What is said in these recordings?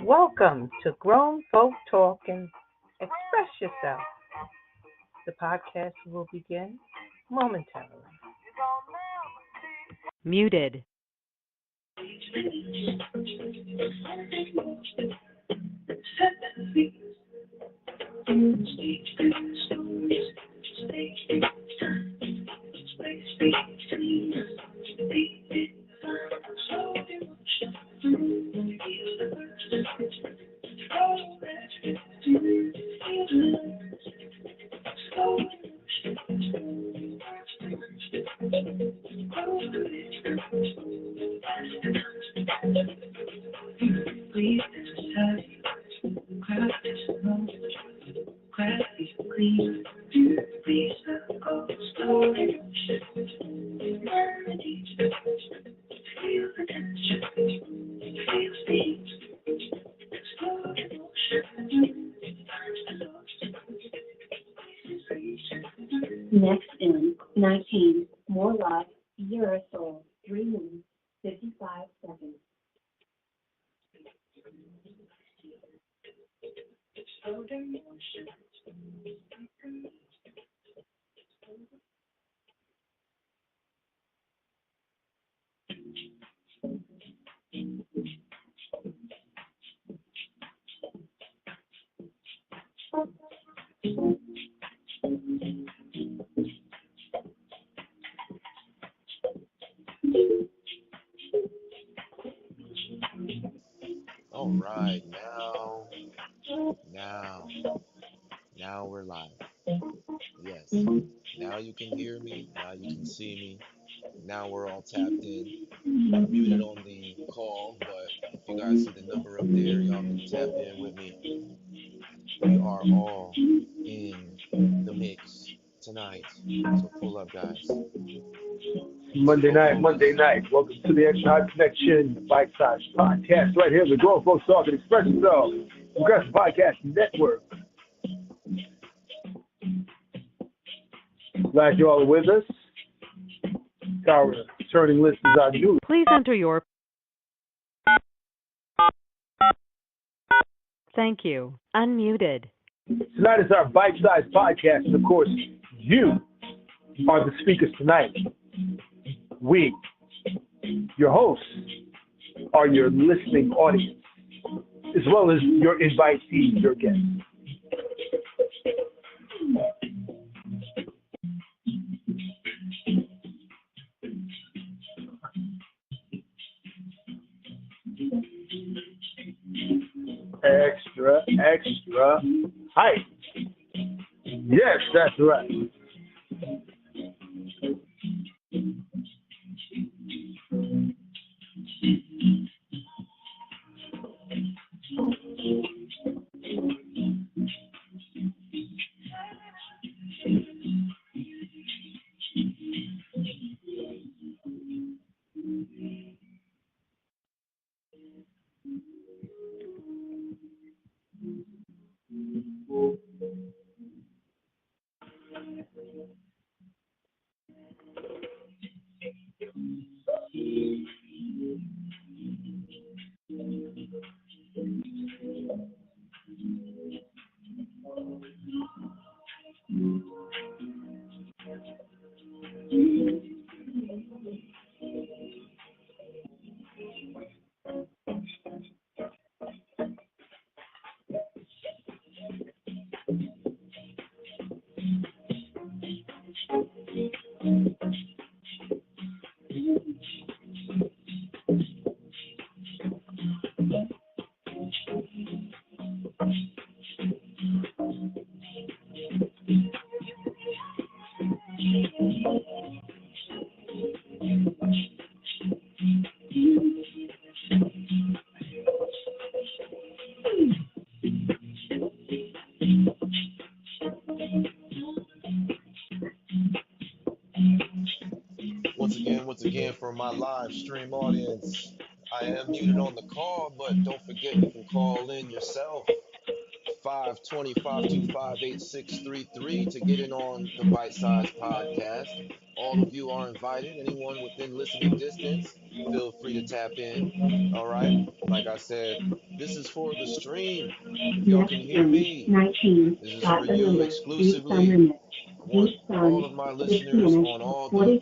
Welcome to Grown Folk Talking. Express Yourself. The podcast will begin momentarily. Muted. Next in 19, more live, You're a Soul, 3 minutes, 55 seconds. All right, now we're live. Yes, now you can hear me, now you can see me, now we're all tapped in. I'm muted on the call, but if you guys see the number up there, y'all can tap in with me. We are all in the mix tonight, so pull up, guys. Monday night. Welcome to the Xtra-Hype Connection Bite-Size Podcast. Right here, the Grown Folks Talking Express Yourself, Progressive Podcast Network. Glad you all are with us. Our returning listeners are new. Please enter your Thank you. Unmuted. Tonight is our Bite-Size Podcast, and of course, you are the speakers tonight. We, your hosts, are your listening audience, as well as your invitees, your guests. Extra hype. Yes, that's right. Once again, for my live stream audience, I am muted on the call, but don't forget you can call in yourself. 520-525-8633 to get in on the Bite Size Podcast. All of you are invited. Anyone within listening distance, feel free to tap in. All right. Like I said, this is for the stream. If y'all can hear me, this is for you exclusively. I want all of my listeners on all the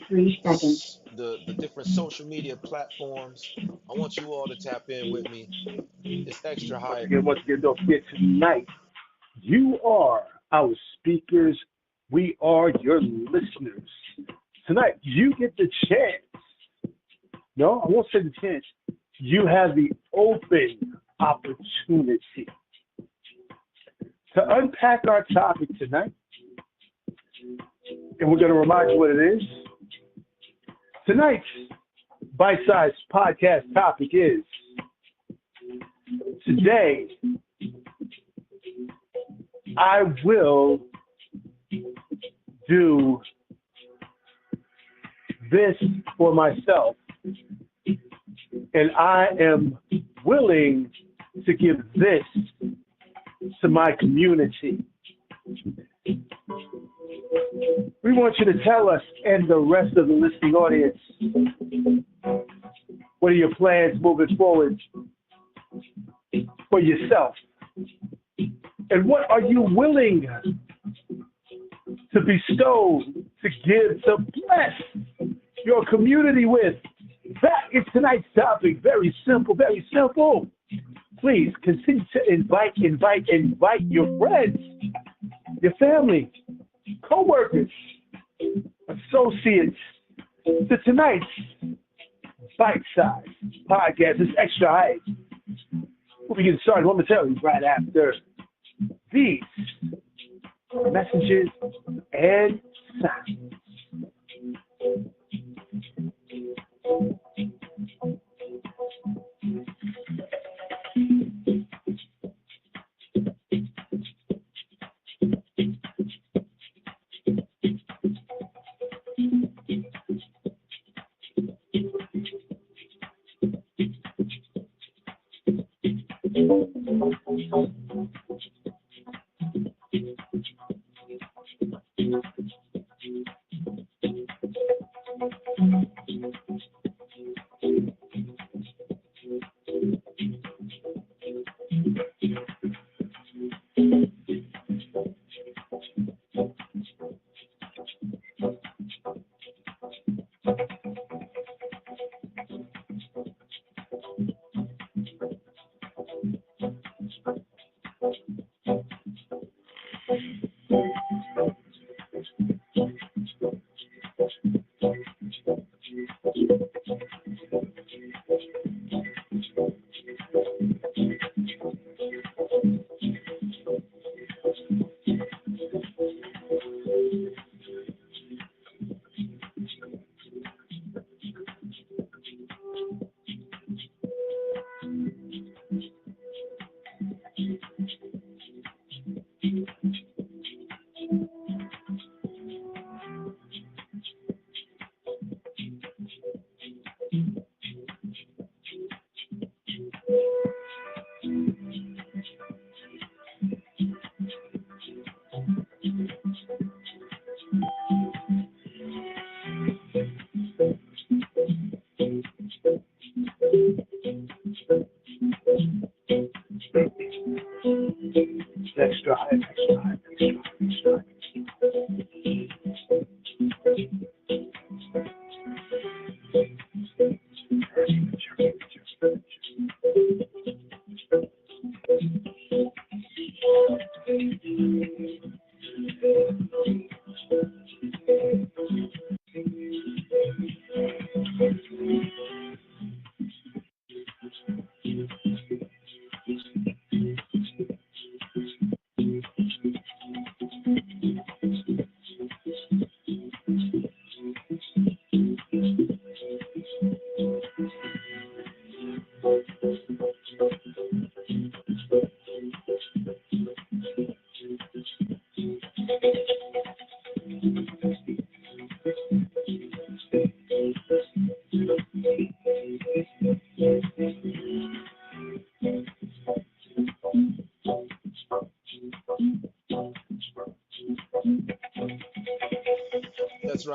different social media platforms. I want you all to tap in with me. It's Extra Hype. Once again, don't forget tonight, you are our speakers. We are your listeners. Tonight, you get the chance. No, I won't say the chance. You have the open opportunity to unpack our topic tonight. And we're going to remind you what it is. Tonight's Bite-Size Podcast topic is, today, I will do this for myself, and I am willing to give this to my community. We want you to tell us and the rest of the listening audience, what are your plans moving forward for yourself? And what are you willing to bestow, to give, to bless your community with? That is tonight's topic. Very simple, very simple. Please continue to invite your friends, your family, co-workers, associates to tonight's Bite-Size Podcast. It's Extra Hype. We'll be getting started momentarily right after these messages and sounds.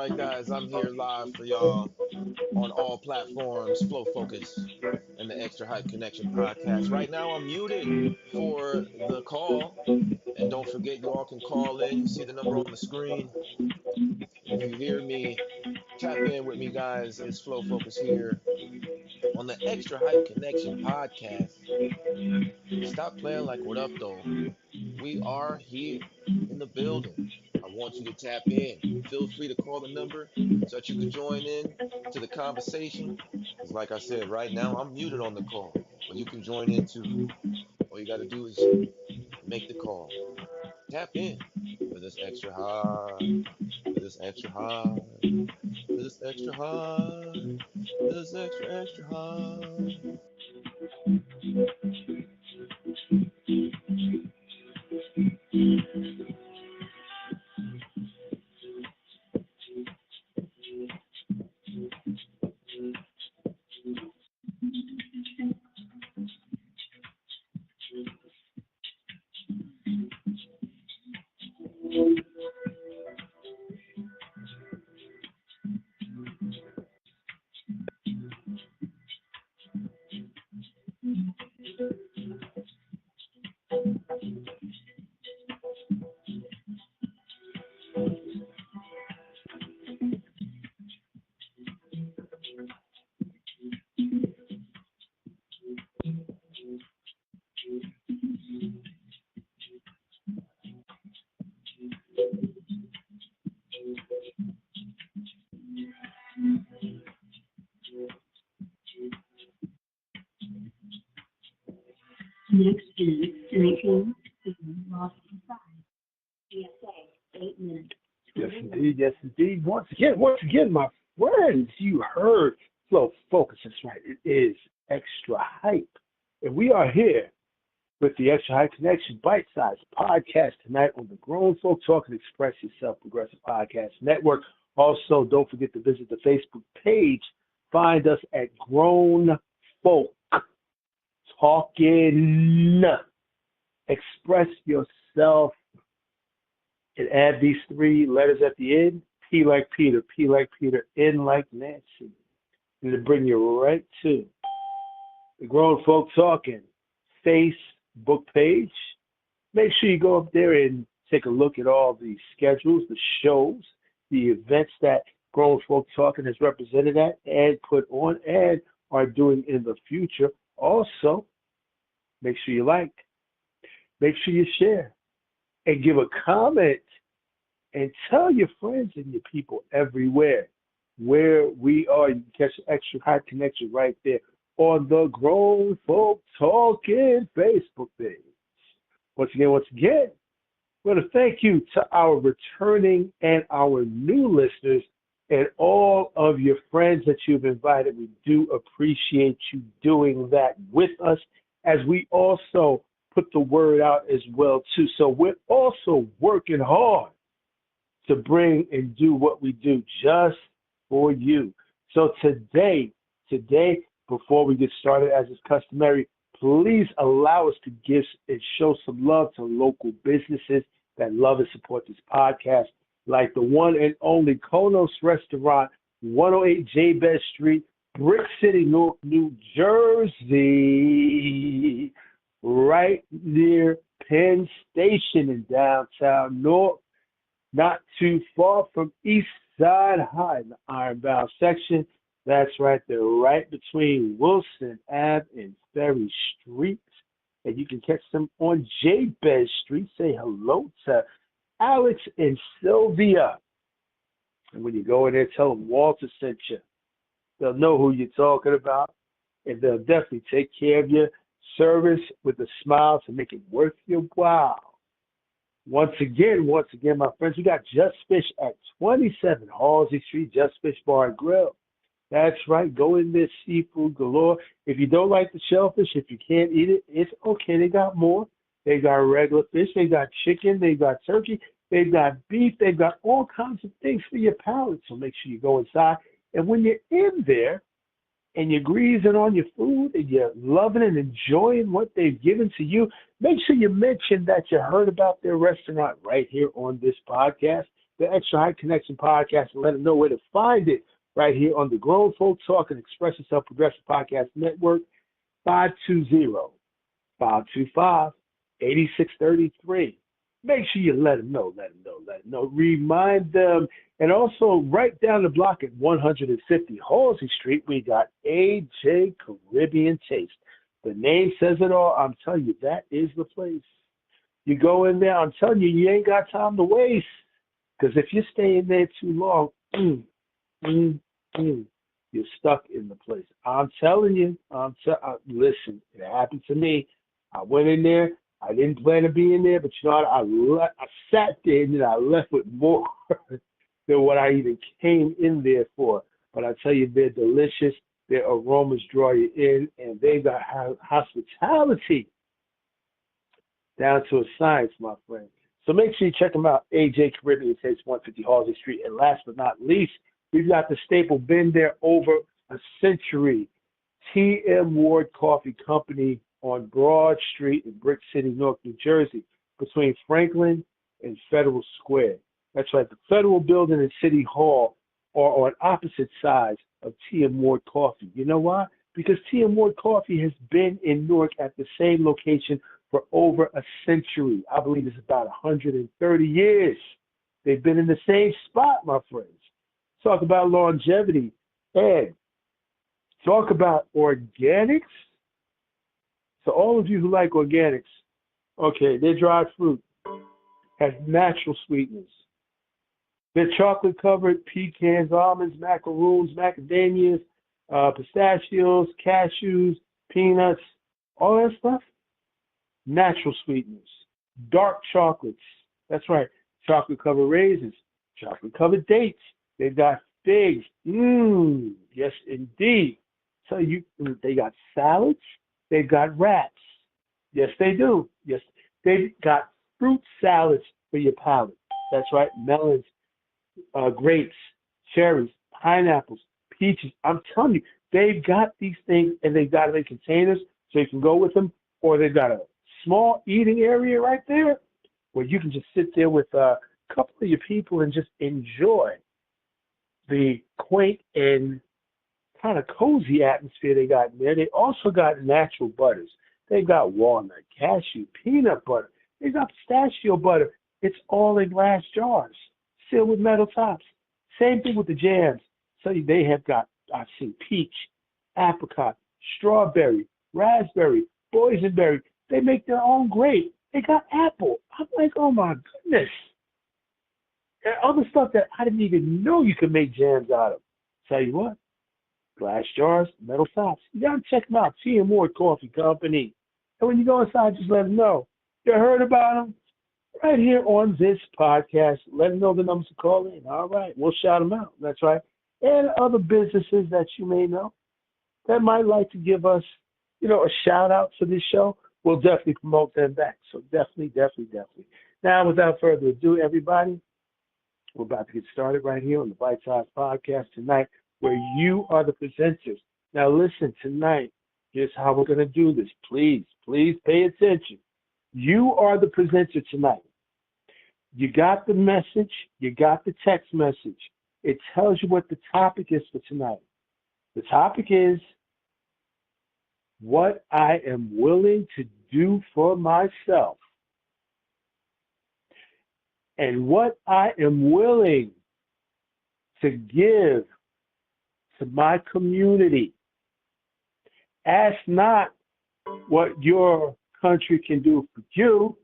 right, guys. I'm here live for y'all on all platforms. Flofokuz and the Xtra-Hype Connection Podcast. Right now, I'm muted for the call. And don't forget, you all can call in. You see the number on the screen. And if you hear me, tap in with me, guys. It's Flofokuz here on the Xtra-Hype Connection Podcast. Stop playing like what up, though. We are here in the building. I want you to tap in. Feel free to call the number so that you can join in to the conversation. Because, like I said, right now I'm muted on the call, but you can join in too. All you got to do is make the call. Tap in for this extra high, for this extra high, for this extra high, for this extra high. Next is 19 lost inside. GSA, 8 minutes. Yes, indeed. Yes, indeed. Once again, my friends, you heard Flofokuz. That's right. It is Extra Hype. And we are here with the Xtra-Hype Connection Bite-Size Podcast tonight on the Grown Folk Talk and Express Yourself Progressive Podcast Network. Also, don't forget to visit the Facebook page. Find us at Grown Folk Talking. Express yourself and add these 3 letters at the end. P like Peter, P like Peter, N like Nancy. And it'll bring you right to the Grown Folk Talking Facebook page. Make sure you go up there and take a look at all the schedules, the shows, the events that Grown Folk Talking has represented at and put on and are doing in the future. Also, make sure you like, make sure you share, and give a comment, and tell your friends and your people everywhere where we are. You can catch the Xtra-Hype Connection right there on the Grown Folk Talking Facebook page. Once again, I want to thank you to our returning and our new listeners and all of your friends that you've invited. We do appreciate you doing that with us as we also put the word out as well, too. So we're also working hard to bring and do what we do just for you. So today, before we get started, as is customary, please allow us to give and show some love to local businesses that love and support this podcast, like the one and only Konos Restaurant, 108 Jabez Street, Brick City, New Jersey, right near Penn Station in downtown North, not too far from East Side High, the Ironbound section. That's right there, right between Wilson Ave and Ferry Street. And you can catch them on Jabez Street. Say hello to Alex and Sylvia. And when you go in there, tell them Walter sent you. They'll know who you're talking about, and they'll definitely take care of your service with a smile to make it worth your while. Once again, my friends, we got Just Fish at 27 Halsey Street, Just Fish Bar and Grill. That's right. Go in there, seafood galore. If you don't like the shellfish, if you can't eat it, it's okay. They got more. They got regular fish. They got chicken. They got turkey. They've got beef. They've got all kinds of things for your palate. So make sure you go inside. And when you're in there and you're greasing on your food and you're loving and enjoying what they've given to you, make sure you mention that you heard about their restaurant right here on this podcast. the Xtra-Hype Connection Podcast and let them know where to find it right here on the Grown Folk Talk and Express Yourself Progressive Podcast Network, 520-525-8633. Make sure you let them know. Remind them. And also, right down the block at 150 Halsey Street, we got AJ Caribbean Taste. The name says it all. I'm telling you, that is the place. You go in there, I'm telling you, you ain't got time to waste. Because if you stay in there too long, you're stuck in the place. I'm telling you, listen, it happened to me. I went in there. I didn't plan to be in there, but you know what? I sat there and then I left with more than what I even came in there for. But I tell you, they're delicious. Their aromas draw you in, and they got hospitality down to a science, my friend. So make sure you check them out. AJ Caribbean Taste, 150 Halsey Street. And last but not least, we've got the staple, been there over a century, T.M. Ward Coffee Company on Broad Street in Brick City, Newark, New Jersey, between Franklin and Federal Square. That's right, the Federal Building and City Hall are on opposite sides of T.M. Ward Coffee. You know why? Because T.M. Ward Coffee has been in Newark at the same location for over a century. I believe it's about 130 years. They've been in the same spot, my friends. Talk about longevity. And talk about organics. So all of you who like organics, okay, their dried fruit has natural sweetness. They're chocolate-covered pecans, almonds, macaroons, macadamias, pistachios, cashews, peanuts, all that stuff, natural sweetness. Dark chocolates, that's right, chocolate-covered raisins, chocolate-covered dates. They've got figs. Yes, indeed. So they got salads. They've got wraps. Yes, they do. Yes, they've got fruit salads for your palate. That's right, melons, grapes, cherries, pineapples, peaches. I'm telling you, they've got these things, and they've got them in containers so you can go with them, or they've got a small eating area right there where you can just sit there with a couple of your people and just enjoy the quaint and kind of cozy atmosphere they got in there. They also got natural butters. They got walnut, cashew, peanut butter. They got pistachio butter. It's all in glass jars, sealed with metal tops. Same thing with the jams. So they have got, I've seen peach, apricot, strawberry, raspberry, boysenberry. They make their own grape. They got apple. I'm like, oh my goodness. And other stuff that I didn't even know you could make jams out of. Tell you what, glass jars, metal tops. You gotta check them out. T.M. Ward Coffee Company. And when you go inside, just let them know you heard about them right here on this podcast. Let them know the numbers to call in. All right, we'll shout them out. That's right. And other businesses that you may know that might like to give us, a shout out for this show, we'll definitely promote them back. So definitely. Now, without further ado, everybody, we're about to get started right here on the Bite-Size Podcast tonight, where you are the presenters. Now, listen, tonight, here's how we're going to do this. Please pay attention. You are the presenter tonight. You got the message. You got the text message. It tells you what the topic is for tonight. The topic is what I am willing to do for myself and what I am willing to give to my community. Ask not what your country can do for you,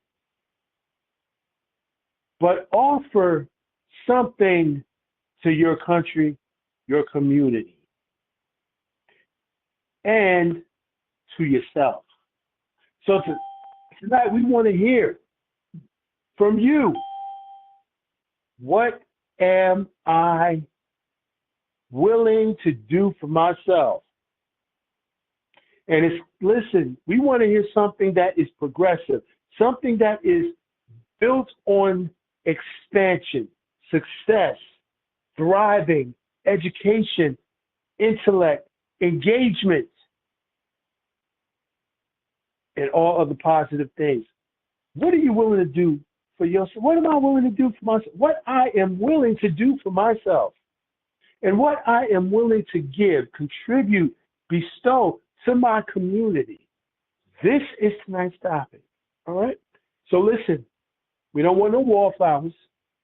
but offer something to your country, your community, and to yourself. So tonight we want to hear from you. What am I willing to do for myself? And listen, we want to hear something that is progressive, something that is built on expansion, success, thriving, education, intellect, engagement, and all other positive things. What are you willing to do for yourself? What am I willing to do for myself? What I am willing to do for myself, and what I am willing to give, contribute, bestow to my community. This is tonight's topic. All right? So listen, we don't want no wallflowers.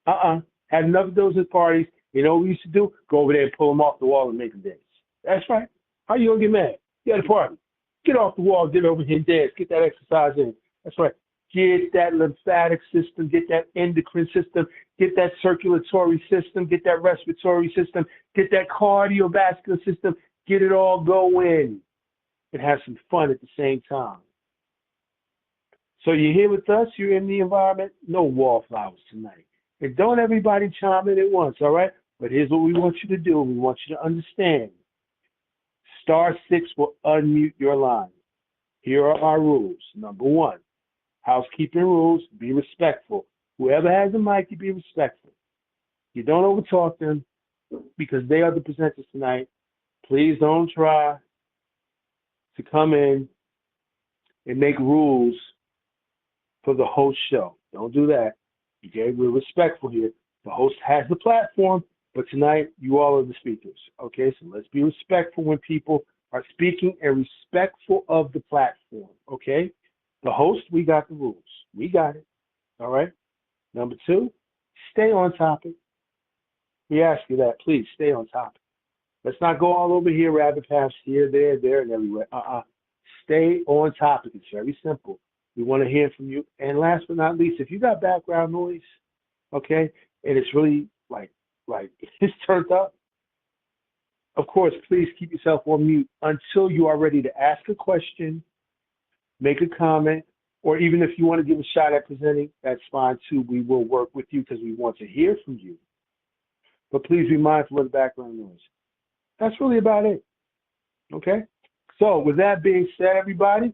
Had enough of those at parties. You know what we used to do? Go over there and pull them off the wall and make them dance. That's right. How you going to get mad? You at a party. Get off the wall, get over here and dance. Get that exercise in. That's right. Get that lymphatic system, get that endocrine system, get that circulatory system, get that respiratory system, get that cardiovascular system, get it all going and have some fun at the same time. So you're here with us, you're in the environment, no wallflowers tonight. And don't everybody chime in at once, all right? But here's what we want you to do. We want you to understand. *6 will unmute your line. Here are our rules. Number 1. Housekeeping rules, be respectful. Whoever has a mic, you be respectful. You don't overtalk them because they are the presenters tonight. Please don't try to come in and make rules for the host show. Don't do that. Okay, we're respectful here. The host has the platform, but tonight you all are the speakers. Okay, so let's be respectful when people are speaking and respectful of the platform. Okay? The host, we got the rules. We got it. All right? Number 2, stay on topic. We ask you that. Please stay on topic. Let's not go all over here, rabbit paths here, there, and everywhere. Stay on topic. It's very simple. We want to hear from you. And last but not least, if you got background noise, okay, and it's really like it's turned up, of course, please keep yourself on mute until you are ready to ask a question, make a comment, or even if you want to give a shot at presenting, that's fine too. We will work with you because we want to hear from you. But please be mindful of the background noise. That's really about it. Okay? So with that being said, everybody,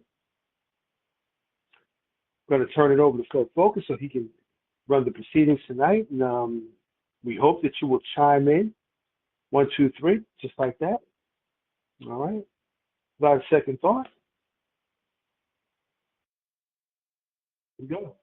I'm going to turn it over to Flofokuz so he can run the proceedings tonight. And we hope that you will chime in 1, 2, 3, just like that. All right? Without a second thought, here we go.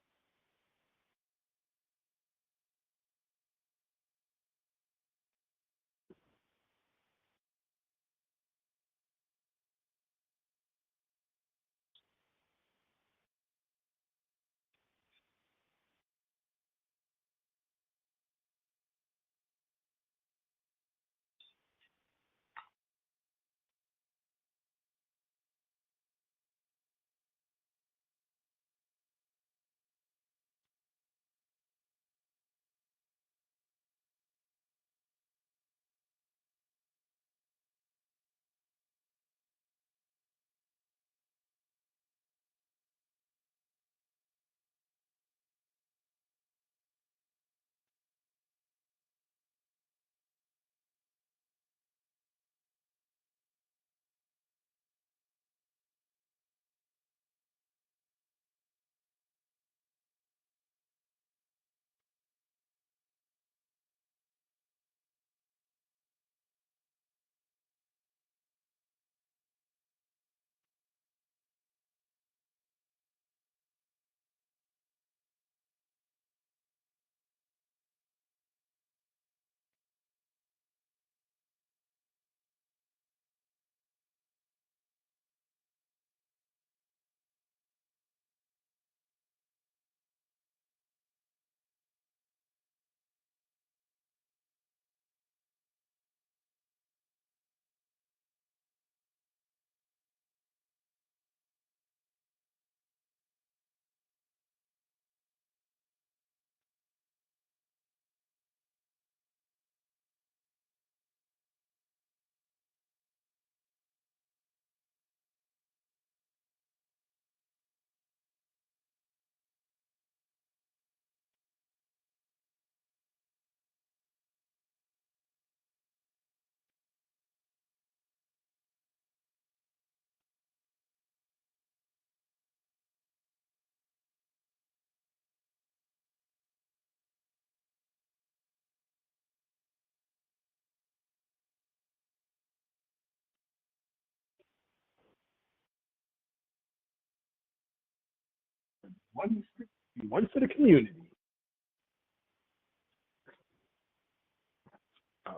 One for the community.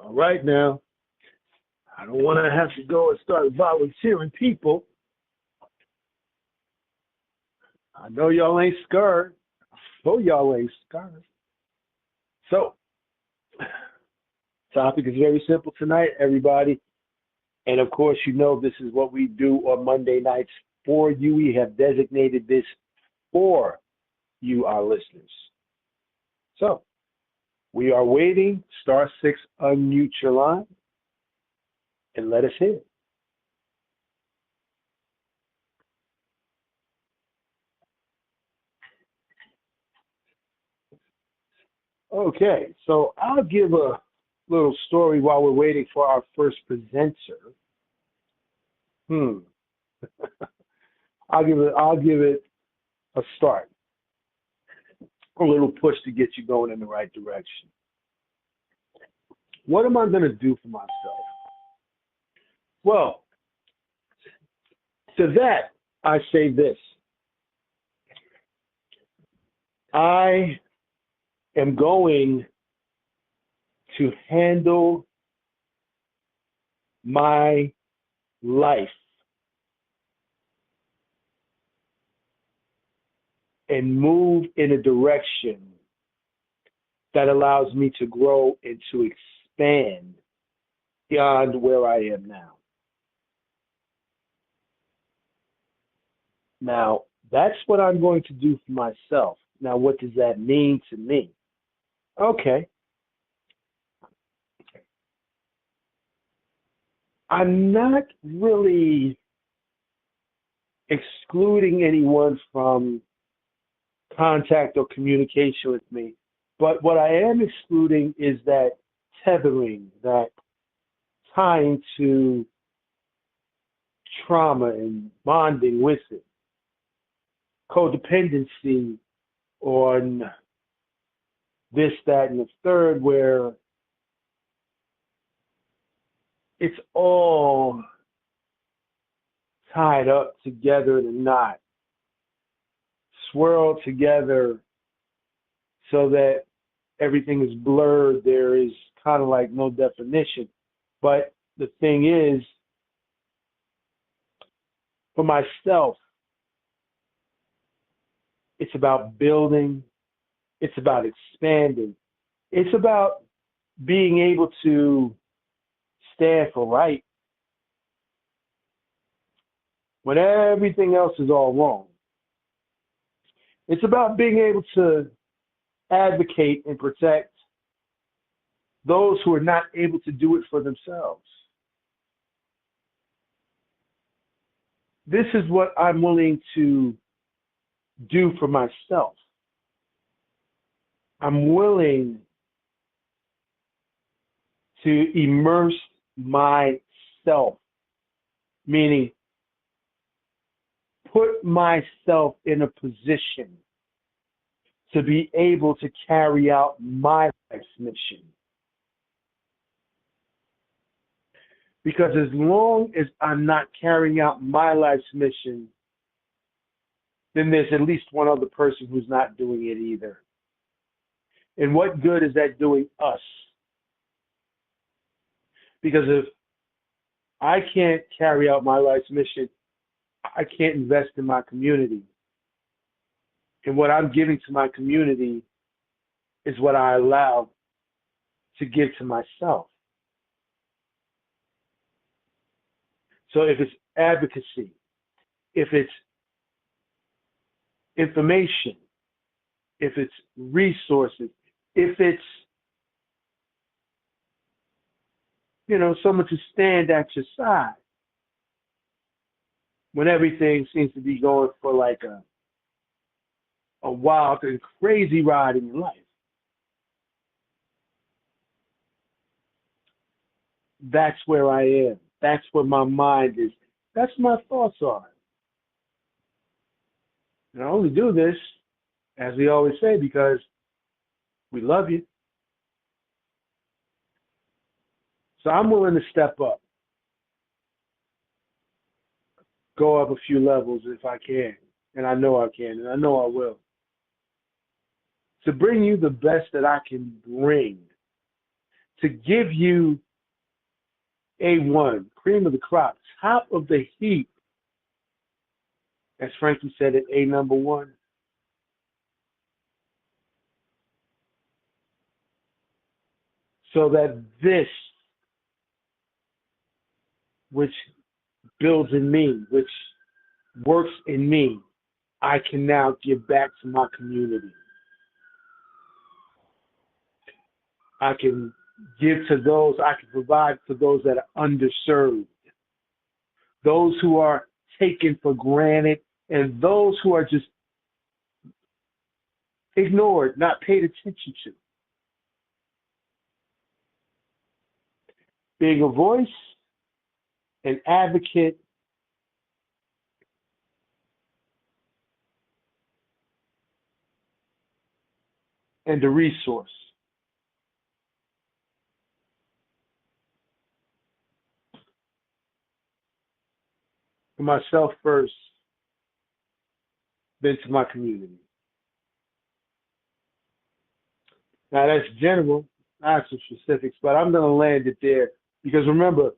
All right now. I don't want to have to go and start volunteering people. I know y'all ain't scared. Oh, y'all ain't scared. So, topic is very simple tonight, everybody. And of course, you know this is what we do on Monday nights for you. We have designated this for you, our listeners. So, we are waiting. Star 6, unmute your line, and let us hear it. Okay, so I'll give a little story while we're waiting for our first presenter. I'll give it a start, a little push to get you going in the right direction. What am I going to do for myself? Well, to that, I say this. I am going to handle my life and move in a direction that allows me to grow and to expand beyond where I am now. Now, that's what I'm going to do for myself. Now, what does that mean to me? Okay. I'm not really excluding anyone from contact or communication with me, but what I am excluding is that tethering, that tying to trauma and bonding with it, codependency on this, that, and the third, where it's all tied up together in a knot, swirled together so that everything is blurred. There is kind of like no definition. But the thing is, for myself, it's about building, it's about expanding, it's about being able to stand for right when everything else is all wrong. It's about being able to advocate and protect those who are not able to do it for themselves. This is what I'm willing to do for myself. I'm willing to immerse myself, meaning put myself in a position to be able to carry out my life's mission. Because as long as I'm not carrying out my life's mission, then there's at least one other person who's not doing it either. And what good is that doing us? Because if I can't carry out my life's mission, I can't invest in my community. And what I'm giving to my community is what I allow to give to myself. So if it's advocacy, if it's information, if it's resources, if it's, someone to stand at your side when everything seems to be going for like a wild and crazy ride in your life. That's where I am. That's where my mind is. That's where my thoughts are. And I only do this, as we always say, because we love you. So I'm willing to step up, go up a few levels if I can, and I know I can, and I know I will, to bring you the best that I can bring to give you A1, cream of the crop, top of the heap, as Frankie said at A number one. So that this, which builds in me, which works in me, I can now give back to my community. I can give to those, I can provide for those that are underserved, those who are taken for granted, and those who are just ignored, not paid attention to. Being a voice, an advocate, and a resource. For myself first, then to my community. Now that's general, not some specifics, but I'm going to land it there because remember,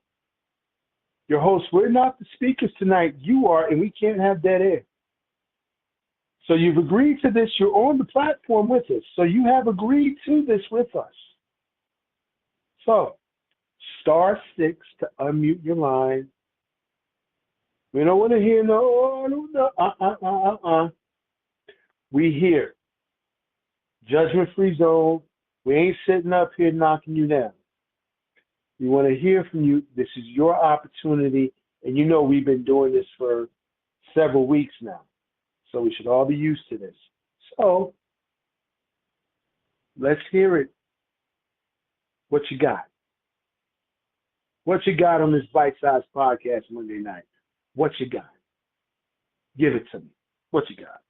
your hosts, we're not the speakers tonight. You are, and we can't have dead air. So you've agreed to this. You're on the platform with us. So you have agreed to this with us. So *6 to unmute your line. We don't want to hear no. We hear judgment-free zone. We ain't sitting up here knocking you down. We want to hear from you. This is your opportunity. And you know we've been doing this for several weeks now. So we should all be used to this. So let's hear it. What you got? What you got on this Bite-Size Podcast Monday night? What you got? Give it to me. What you got?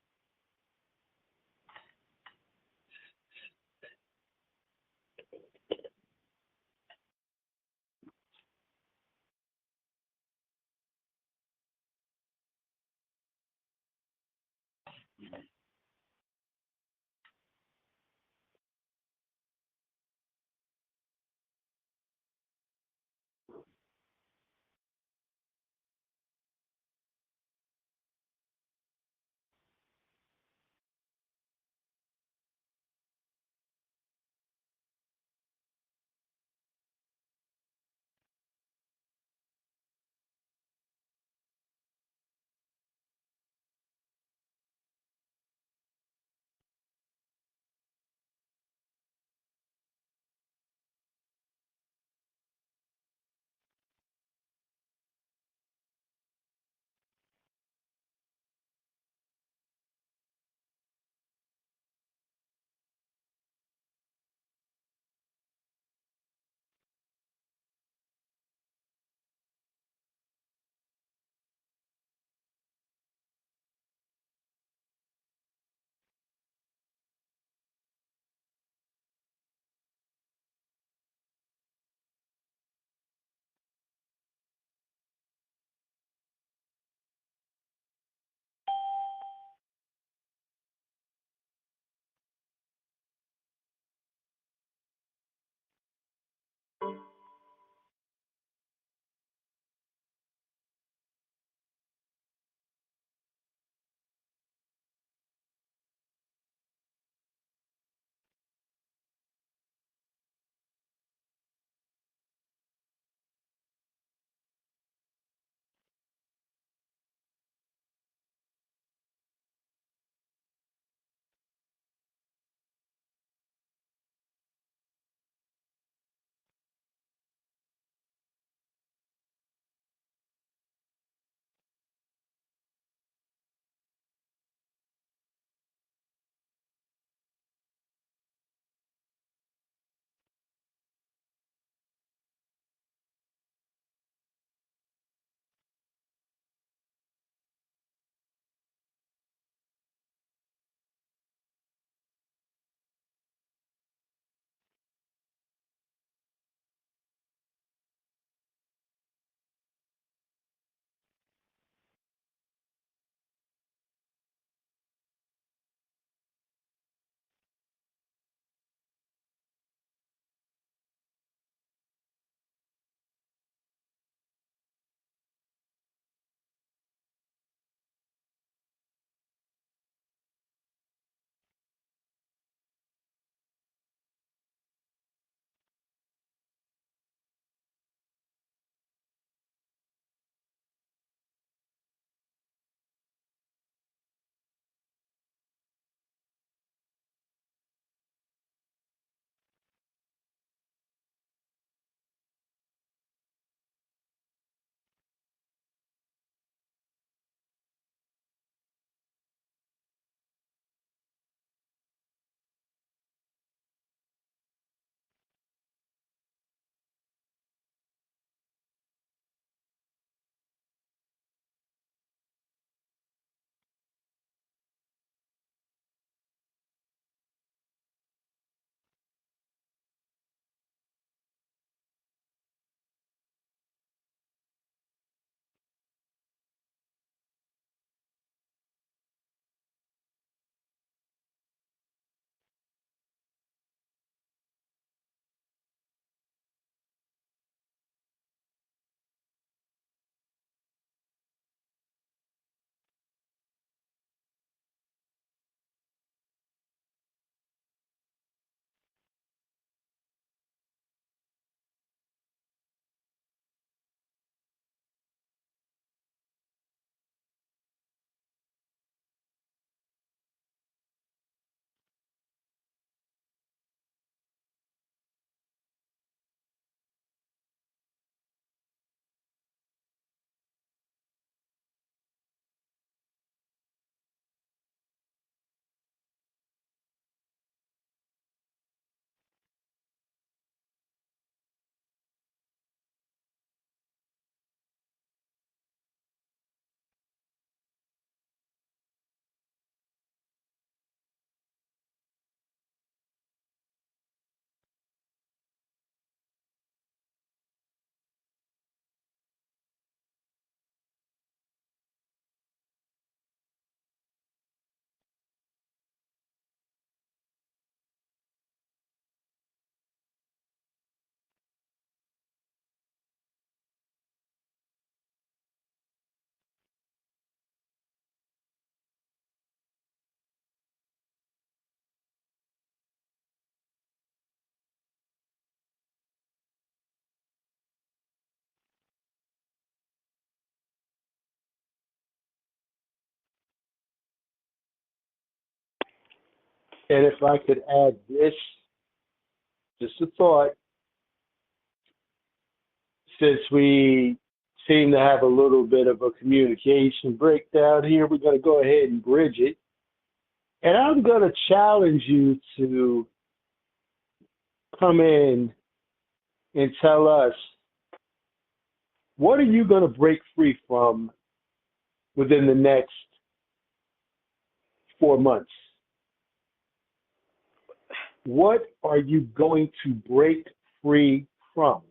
And if I could add this, just a thought, since we seem to have a little bit of a communication breakdown here, we're going to go ahead and bridge it. And I'm going to challenge you to come in and tell us, what are you going to break free from within the next 4 months? What are you going to break free from?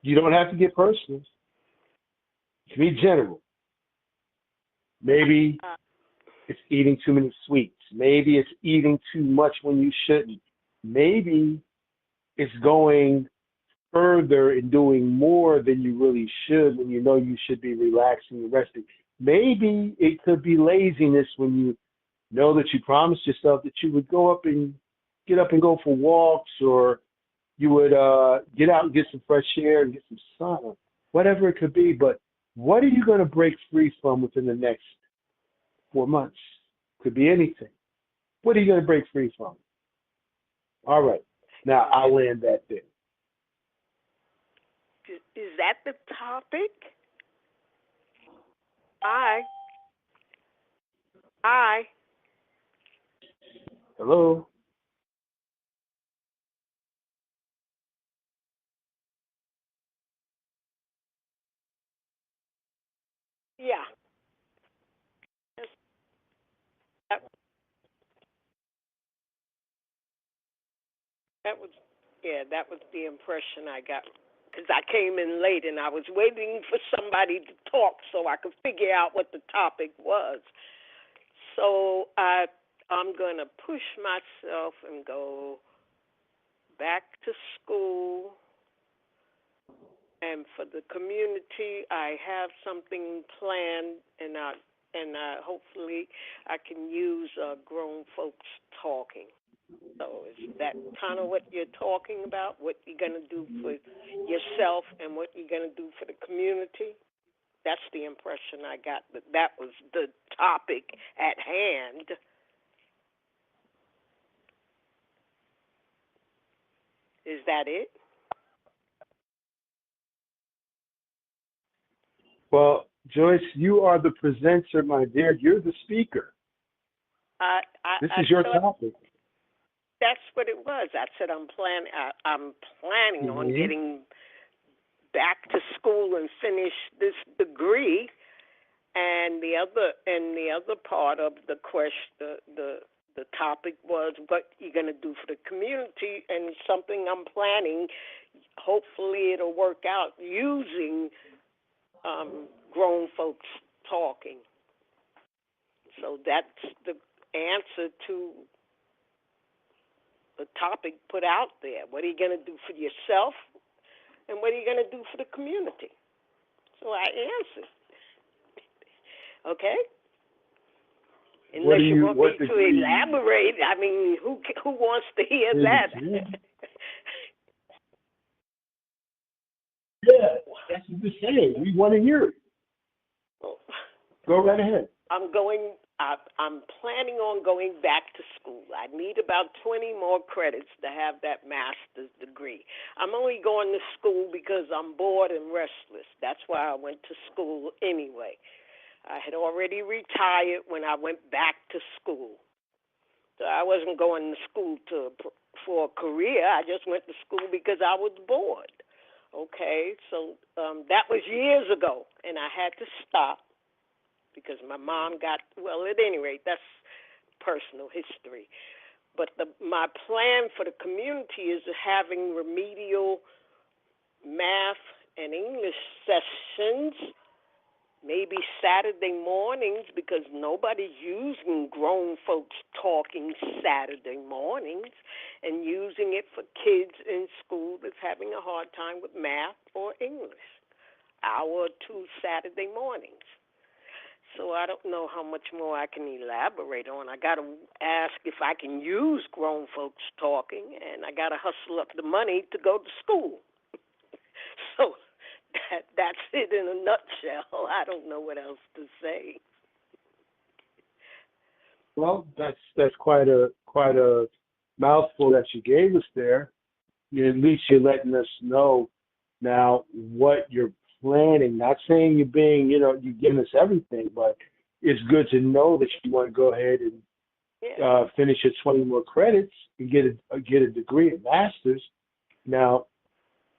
You don't have to get personal. It can be general. Maybe it's eating too many sweets. Maybe it's eating too much when you shouldn't. Maybe it's going further and doing more than you really should when you know you should be relaxing and resting. Maybe it could be laziness when you know that you promised yourself that you would get up and go for walks, or you would get out and get some fresh air and get some sun, whatever it could be. But what are you going to break free from within the next 4 months? Could be anything. What are you going to break free from? All right. Now, I'll land that there. Is that the topic? Hi. Hello? Yeah. That was the impression I got, because I came in late and I was waiting for somebody to talk so I could figure out what the topic was. So I'm going to push myself and go back to school. And for the community, I have something planned, and hopefully I can use grown folks talking. So is that kind of what you're talking about? What you're going to do for yourself and what you're going to do for the community? That's the impression I got, that was the topic at hand. Is that it? Well, Joyce, you are the presenter, my dear. You're the speaker. This is your topic. That's what it was. I said I'm planning on getting back to school and finish this degree. And the other part of the question, the topic was what you're going to do for the community, and something I'm planning. Hopefully, it'll work out using grown folks talking. So that's the answer to the topic put out there. What are you going to do for yourself, and what are you going to do for the community? So I answered. Okay? Unless you want me to elaborate. I mean, who wants to hear that? Yeah, that's what you're saying. We want to hear it. Go right ahead. I'm planning on going back to school. I need about 20 more credits to have that master's degree. I'm only going to school because I'm bored and restless. That's why I went to school anyway. I had already retired when I went back to school. So I wasn't going to school for a career. I just went to school because I was bored. Okay, so that was years ago, and I had to stop because my mom got, well, at any rate, that's personal history. But my plan for the community is having remedial math and English sessions, maybe Saturday mornings, because nobody's using grown folks talking Saturday mornings, and using it for kids in school that's having a hard time with math or English, hour or two Saturday mornings. So I don't know how much more I can elaborate on. I got to ask if I can use grown folks talking, and I got to hustle up the money to go to school. So that's it in a nutshell. I don't know what else to say. Well, that's quite a mouthful that you gave us there. At least you're letting us know now what you're planning. Not saying you're being, you're giving us everything, but it's good to know that you want to go ahead and Yeah. finish your 20 more credits and get a degree, a master's. Now,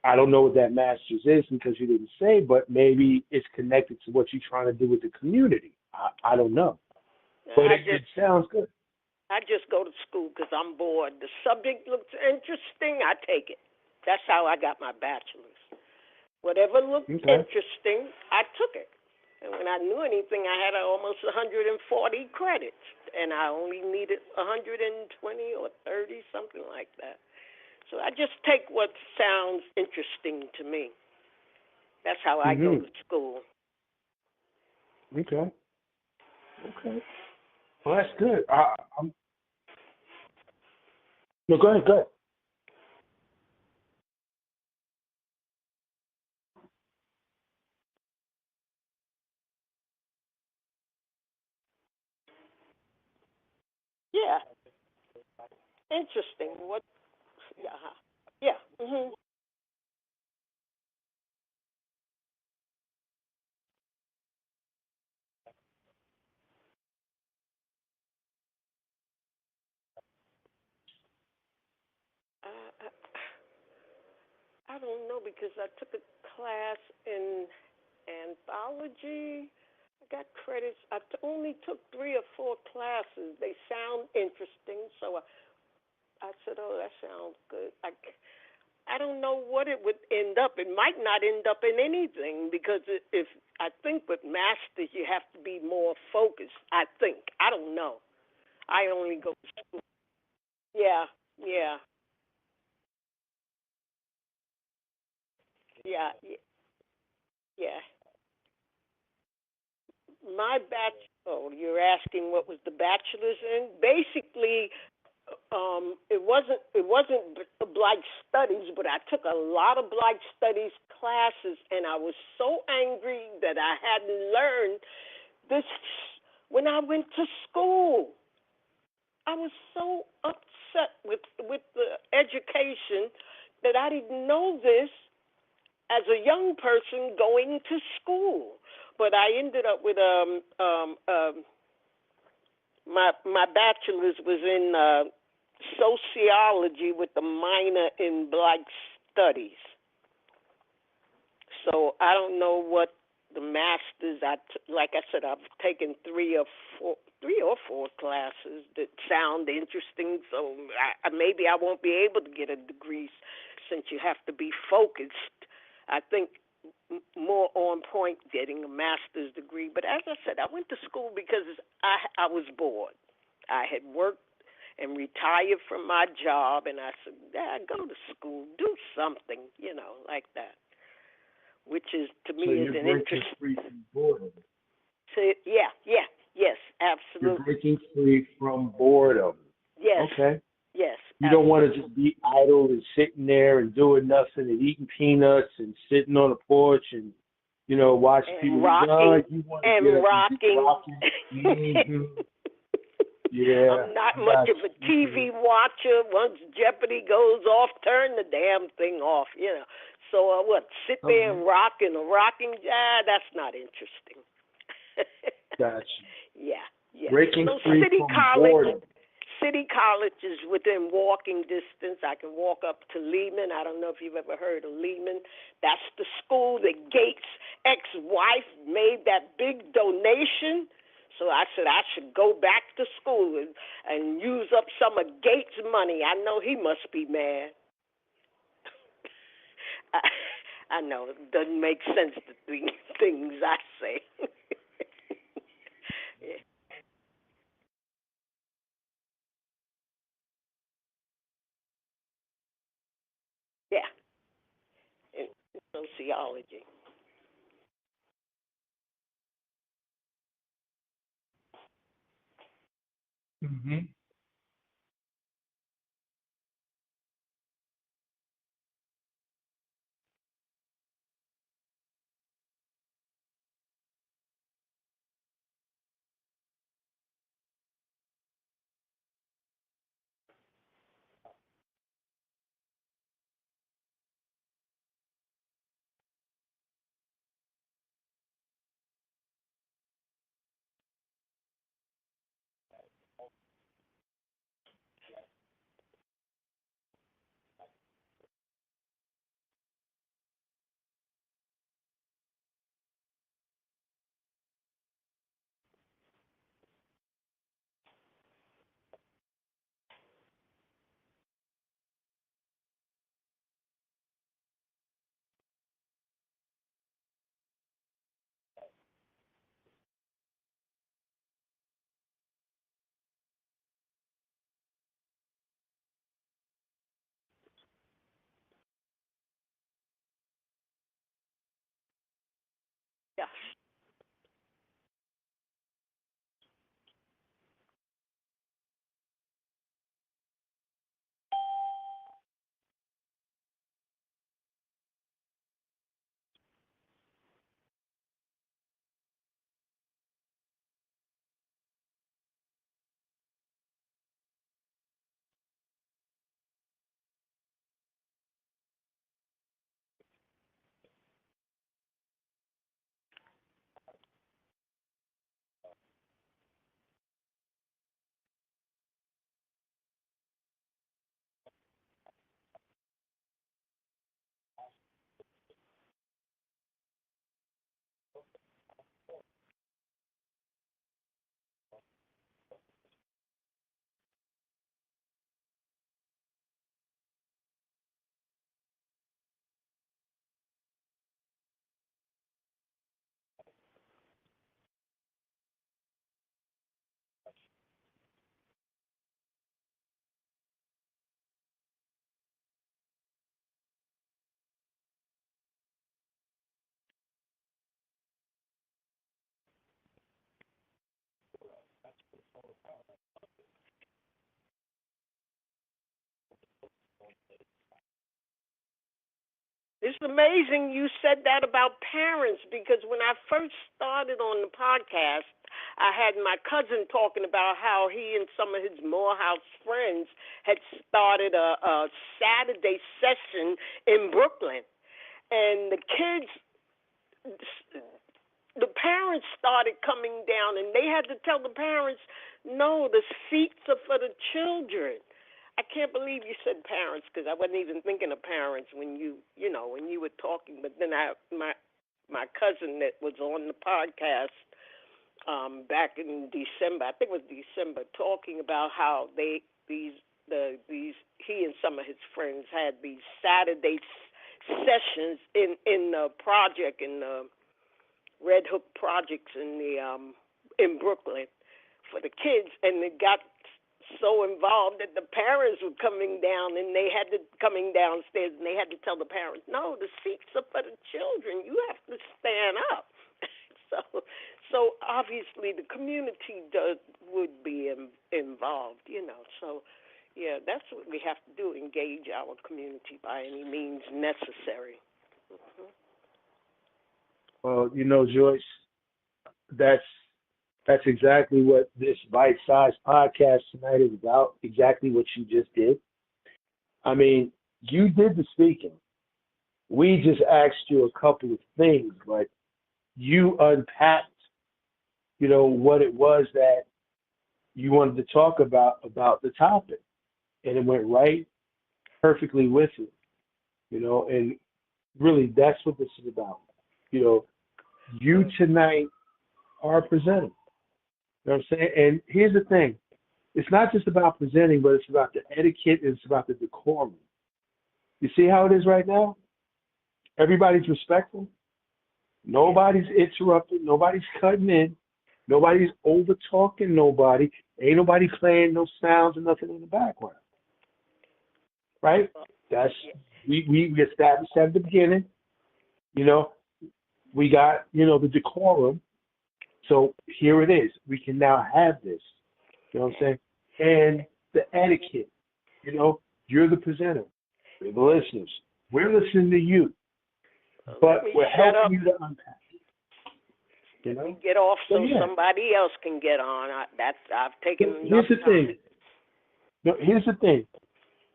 I don't know what that master's is because you didn't say, but maybe it's connected to what you're trying to do with the community. I don't know, but it sounds good. I just go to school because I'm bored. The subject looks interesting, I take it. That's how I got my bachelor's. Whatever looked interesting, I took it. And when I knew anything, I had almost 140 credits, and I only needed 120 or 30, something like that. So I just take what sounds interesting to me. That's how I go to school. Okay. Well, that's good. No, go ahead. Yeah. Interesting. What? Yeah. Yeah. Uh, I don't know because I took a class in anthology. I got credits. Only took 3 or 4 classes. They sound interesting, so I said, "Oh, that sounds good." I don't know what it would end up. It might not end up in anything because if I think with masters you have to be more focused. I think. I don't know. I only go to school. Yeah, yeah, yeah, yeah. My oh, you're asking what was the bachelor's in? Basically, it wasn't Black Studies, but I took a lot of Black Studies classes, and I was so angry that I hadn't learned this when I went to school. I was so upset with the education that I didn't know this as a young person going to school. But I ended up with my bachelor's was in sociology with a minor in Black Studies. So I don't know what the masters. Like I said, I've taken 3 or 4 classes that sound interesting. So maybe I won't be able to get a degree since you have to be focused. I think more on point getting a master's degree. But as I said, I went to school because I was bored. I had worked and retired from my job, and I said, go to school, do something, like that, which is, to me, is an interest. Free from boredom. So, yes, absolutely. You're breaking free from boredom. Yes. Okay. Yes. You don't want to just be idle and sitting there and doing nothing and eating peanuts and sitting on the porch and, watch people rocking. You want to rocking. Mm-hmm. Yeah. I'm not much of a TV watcher. Once Jeopardy goes off, turn the damn thing off, So sit there and rock in a rocking? That's not interesting. Gotcha. Yeah. Breaking free City from College. boredom. City College is within walking distance. I can walk up to Lehman. I don't know if you've ever heard of Lehman. That's the school that Gates' ex-wife made that big donation. So I said I should go back to school and use up some of Gates' money. I know he must be mad. I know it doesn't make sense, the things I say. Yeah. Yeah. In sociology. Mm-hmm. It's amazing you said that about parents because when I first started on the podcast, I had my cousin talking about how he and some of his Morehouse friends had started a Saturday session in Brooklyn. And the parents started coming down, and they had to tell the parents, no, the seats are for the children. I can't believe you said parents because I wasn't even thinking of parents when when you were talking. But then my cousin that was on the podcast back in December, I think it was December, talking about how he and some of his friends had these Saturday sessions in the project in the Red Hook projects in Brooklyn for the kids, and it got so involved that the parents were coming down and they had to coming downstairs and they had to tell the parents, no, the seats are for the children. You have to stand up. so obviously the community would be involved, So yeah, that's what we have to do, engage our community by any means necessary. Mm-hmm. Well, Joyce, that's exactly what this bite-sized podcast tonight is about, exactly what you just did. I mean, you did the speaking. We just asked you a couple of things, but you unpacked, what it was that you wanted to talk about the topic. And it went right perfectly with it, and really that's what this is about. You tonight are presenting. You know what I'm saying? And here's the thing. It's not just about presenting, but it's about the etiquette and it's about the decorum. You see how it is right now? Everybody's respectful. Nobody's interrupting. Nobody's cutting in. Nobody's over-talking nobody. Ain't nobody playing no sounds or nothing in the background. Right? That's we established that at the beginning. We got, the decorum. So here it is. We can now have this. You know what I'm saying? And the etiquette. You're the presenter. We're the listeners. We're listening to you. But we're helping you to unpack it. We get off so somebody else can get on. I've taken enough time. Here's the thing.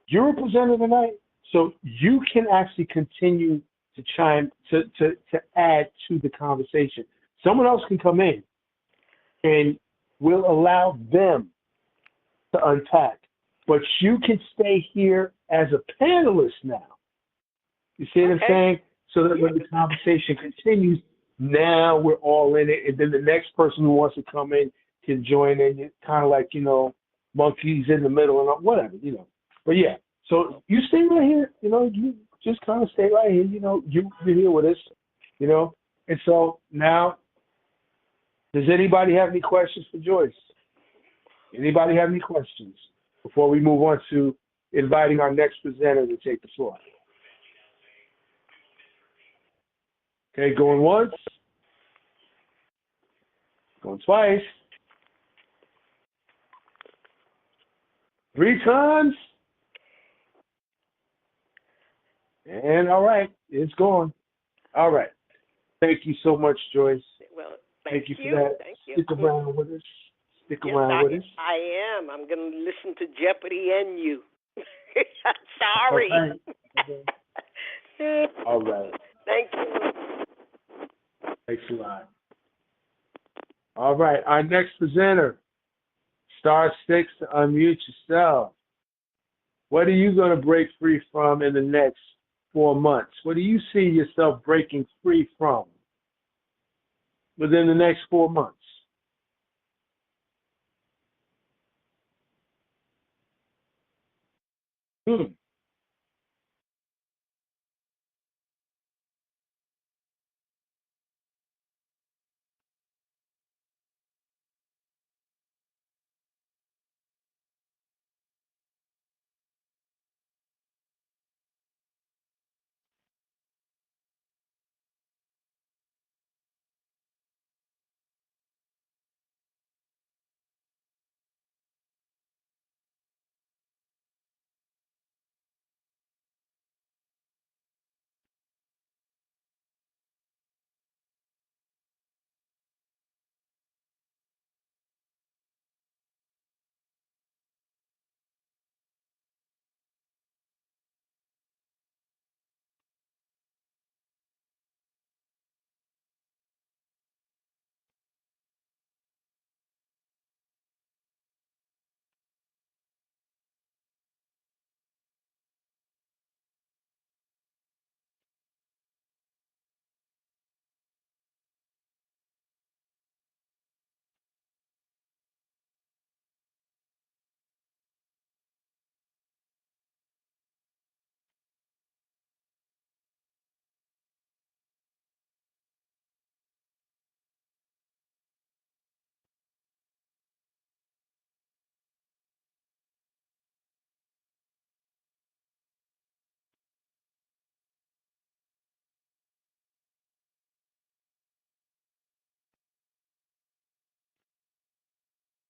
You're a presenter tonight, so you can actually continue to chime to add to the conversation. Someone else can come in and we'll allow them to unpack. But you can stay here as a panelist now. You see what I'm saying? So that when the conversation continues, now we're all in it. And then the next person who wants to come in can join in. It's kind of like, monkeys in the middle and whatever, But yeah, so you stay right here. You just kind of stay right here. You're here with us, And so now, does anybody have any questions for Joyce? Anybody have any questions before we move on to inviting our next presenter to take the floor? Okay, going once. Going twice. 3 times. And all right, it's gone. All right. Thank you so much, Joyce. Well, thank you for that. Thank you. Stick around with us. Around with us. I am. I'm going to listen to Jeopardy and you. Sorry. Okay. All right. Thank you. Thanks a lot. All right. Our next presenter, *6 to unmute yourself. What are you going to break free from in the next 4 months? What do you see yourself breaking free from within the next 4 months?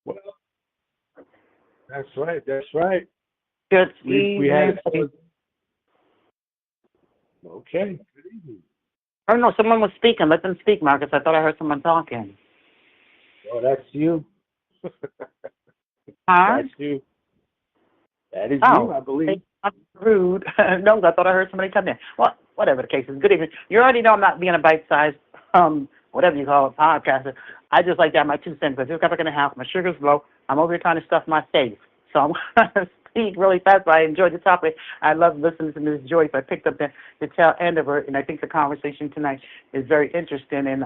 Well, that's right. That's right. Good We had evening. okay. Good evening. Oh, no, someone was speaking. Let them speak, Marcus. I thought I heard someone talking. Oh, that's you. Huh? That's you. That is you, Oh, I believe. I'm rude. No, I thought I heard somebody come in. Well, whatever the case is. Good evening. You already know I'm not being a bite-sized, whatever you call it, podcaster. I just like to have my 2 cents. I just got back in the house. My sugar's low. I'm over here trying to stuff my face. So I'm going to speak really fast, but I enjoyed the topic. I love listening to Ms. Joyce. I picked up the tail end of her, and I think the conversation tonight is very interesting and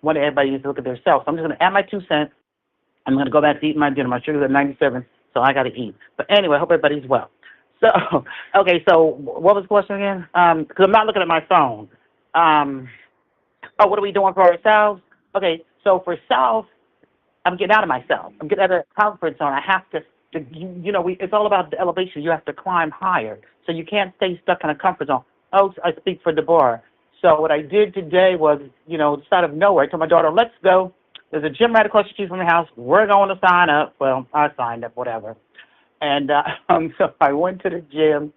want everybody to look at themselves. So I'm just going to add my 2 cents. I'm going to go back to eat my dinner. My sugar's at 97, so I got to eat. But anyway, I hope everybody's well. So, okay, so what was the question again? Because I'm not looking at my phone. What are we doing for ourselves? Okay, so for self, I'm getting out of myself. I'm getting out of the comfort zone. I have to it's all about the elevation. You have to climb higher. So you can't stay stuck in a comfort zone. Oh, I speak for Deborah. So what I did today was, just out of nowhere, I told my daughter, let's go. There's a gym right across the street from the house. We're going to sign up. Well, I signed up, whatever. And so I went to the gym,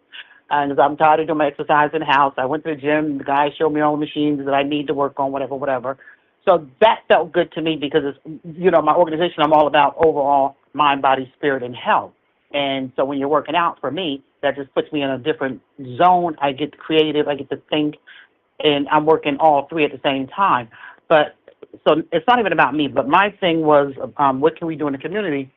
and I'm tired of doing my exercise in the house. I went to the gym. The guy showed me all the machines that I need to work on, whatever. So that felt good to me because, it's, my organization, I'm all about overall mind, body, spirit, and health. And so when you're working out, for me, that just puts me in a different zone. I get creative. I get to think, and I'm working all three at the same time. But so it's not even about me, but my thing was, what can we do in the community?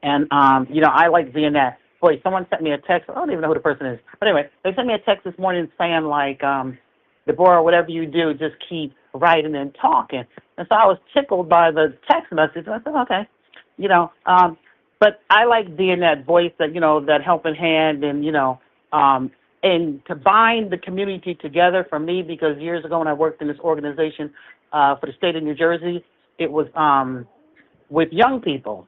And, I like being that. Boy, someone sent me a text. I don't even know who the person is. But anyway, they sent me a text this morning saying, like, Deborah, whatever you do, just keep writing and talking. And so I was tickled by the text message. And I said, okay. But I like being that voice that, that helping hand and, and to bind the community together for me, because years ago when I worked in this organization for the state of New Jersey, it was with young people.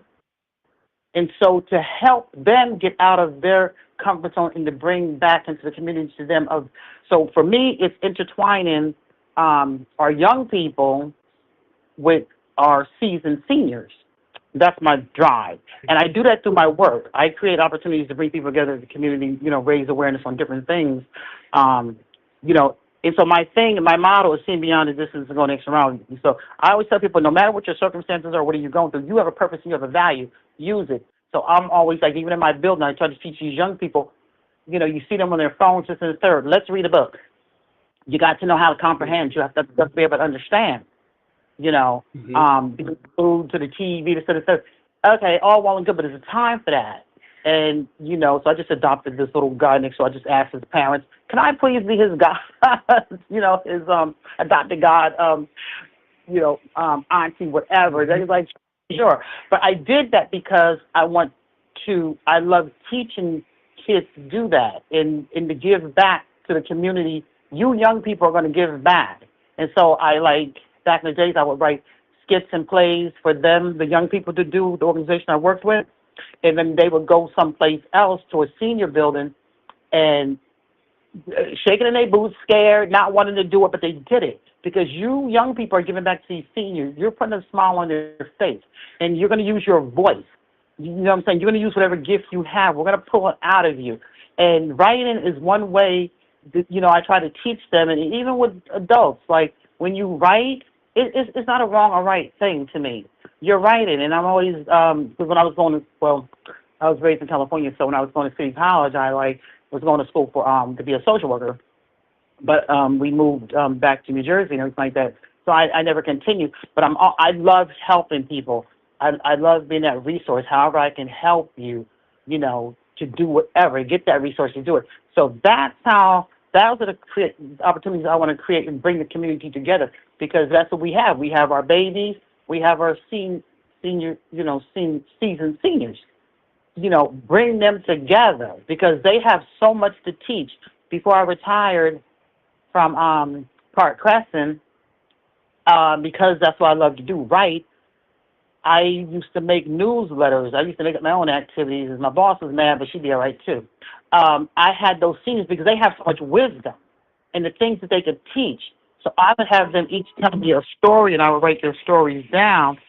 And so to help them get out of their comfort zone and to bring back into the community to them. So for me, it's intertwining our young people with our seasoned seniors. That's my drive. And I do that through my work. I create opportunities to bring people together in the community, raise awareness on different things. And so my thing, my motto is seeing beyond the distance and going the extra round. So I always tell people, no matter what your circumstances are, what are you going through, you have a purpose and you have a value. Use it. So I'm always like, even in my building, I try to teach these young people, you see them on their phones, this and the third. Let's read a book. You got to know how to comprehend. You have to be able to understand. Food to the TV, this and the third. Okay, all well and good, but there's a time for that. And, so I just adopted this little guy next door. I just asked his parents, can I please be his God, his adopted God, auntie, whatever. They're like, sure. But I did that because I love teaching kids to do that and to give back to the community. You young people are going to give back. And so back in the days, I would write skits and plays for them, the young people to do, the organization I worked with. And then they would go someplace else to a senior building and shaking in their boots, scared, not wanting to do it, but they did it. Because you young people are giving back to these seniors. You're putting a smile on their face. And you're going to use your voice. You know what I'm saying? You're going to use whatever gift you have. We're going to pull it out of you. And writing is one way that, I try to teach them. And even with adults, like when you write, it's not a wrong or right thing to me. You're writing. And I'm always, when I was I was raised in California. So when I was going to City College, I was going to school for to be a social worker. But we moved back to New Jersey and everything like that. So I never continued. But I love helping people. I love being that resource, however I can help you, to do whatever, get that resource to do it. So those are the opportunities I want to create and bring the community together, because that's what we have. We have our babies. We have our seasoned seniors. Bring them together because they have so much to teach. Before I retired from Park Crescent, because that's what I love to do, write, I used to make newsletters. I used to make up my own activities. My boss was mad, but she'd be all right, too. I had those seniors because they have so much wisdom and the things that they could teach. So I would have them each tell me a story, and I would write their stories down.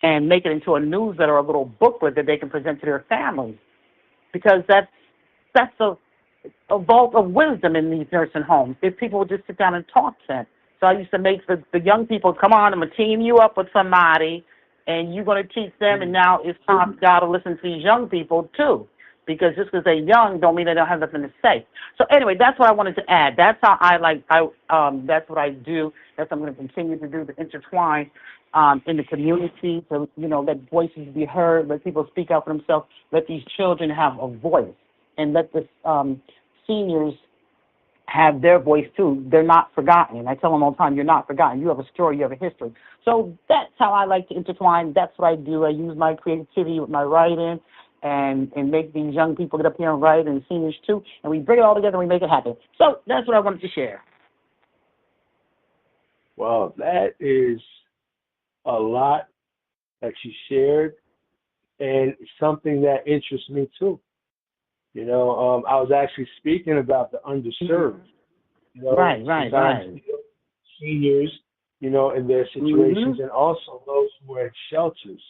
and make it into a newsletter or a little booklet that they can present to their families, because that's a vault of wisdom in these nursing homes if people would just sit down and talk to them. So I used to make the young people, come on, I'm going to team you up with somebody, and you're going to teach them, and now it's time for God to listen to these young people too, because just because they're young don't mean they don't have nothing to say. So anyway, that's what I wanted to add. That's how that's what I do. That's what I'm going to continue to do, to intertwine in the community, to, let voices be heard, let people speak out for themselves, let these children have a voice, and let the seniors have their voice too. They're not forgotten. I tell them all the time, you're not forgotten. You have a story, you have a history. So that's how I like to intertwine. That's what I do. I use my creativity with my writing and make these young people get up here and write, and seniors too, and we bring it all together and we make it happen. So that's what I wanted to share. Well, that is a lot that you shared, and something that interests me too. I was actually speaking about the underserved. Right. Seniors, in their situations, and also those who are in shelters.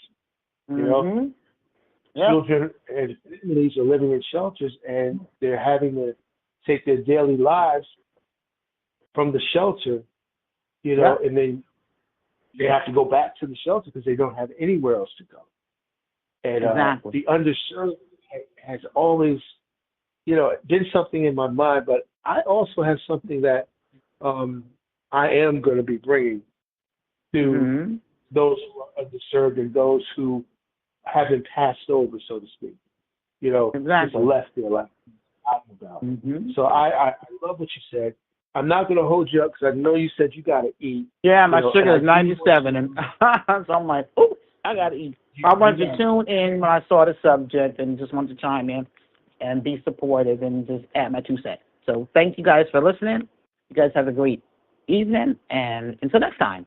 Children and families are living in shelters, and they're having to take their daily lives from the shelter, and then they have to go back to the shelter because they don't have anywhere else to go. And the underserved has always, been something in my mind, but I also have something that I am going to be bringing to those who are underserved and those who have been passed over, so to speak. Just left there, like I'm talking about. So I love what you said. I'm not going to hold you up because I know you said you got to eat. Yeah, my sugar is 97, and so I'm like, oops, I got to eat. I wanted to tune in when I saw the subject and just wanted to chime in and be supportive and just add my 2 cents. So thank you guys for listening. You guys have a great evening, and until next time.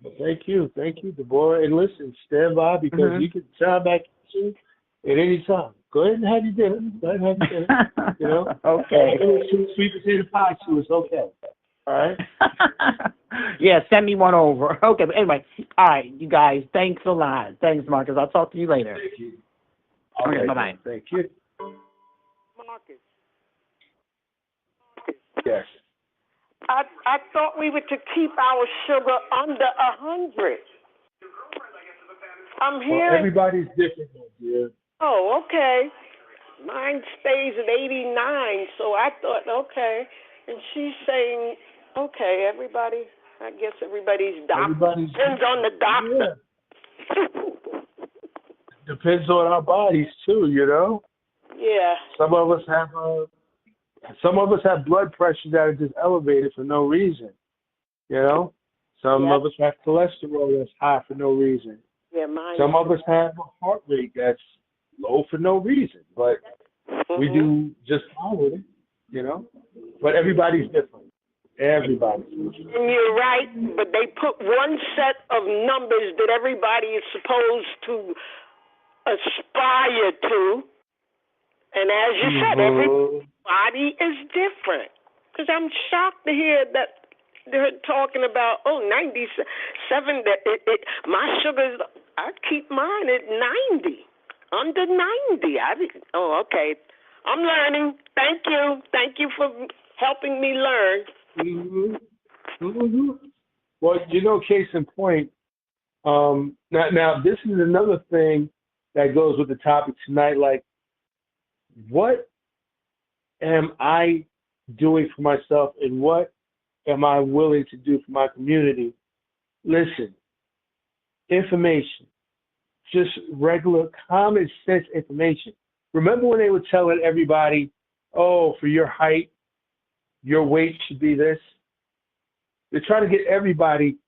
Well, thank you, Deborah. And listen, stand by, because you can chime back in at any time. Go ahead and have your dinner. Okay. Sweet potato pie too. It's okay. All right. Yeah, send me one over. Okay, but anyway, all right, you guys. Thanks a lot. Thanks, Marcus. I'll talk to you later. Thank you. Okay, bye-bye. Thank you. Marcus. Yes. I thought we were to keep our sugar under 100. I'm hearing. Well, everybody's different, my dear. Oh, okay. Mine stays at 89, so I thought, okay. And she's saying, okay, everybody, I guess everybody's doctor. Depends on the doctor. Yeah. Depends on our bodies too, Yeah. Some of us have blood pressure that are just elevated for no reason. Some of us have cholesterol that's high for no reason. Yeah, mine. Some of us have a heart rate that's low for no reason, but we do just fine with it, But everybody's different. Everybody's different. And you're right, but they put one set of numbers that everybody is supposed to aspire to. And as you said, everybody is different. Because I'm shocked to hear that they're talking about, 97, my sugars, I keep mine at 90, under 90. Okay. I'm learning. Thank you. Thank you for helping me learn. Well, case in point, now this is another thing that goes with the topic tonight, like, what am I doing for myself and what am I willing to do for my community? Listen, information, just regular common sense information. Remember when they were telling everybody, for your height, your weight should be this? They're trying to get everybody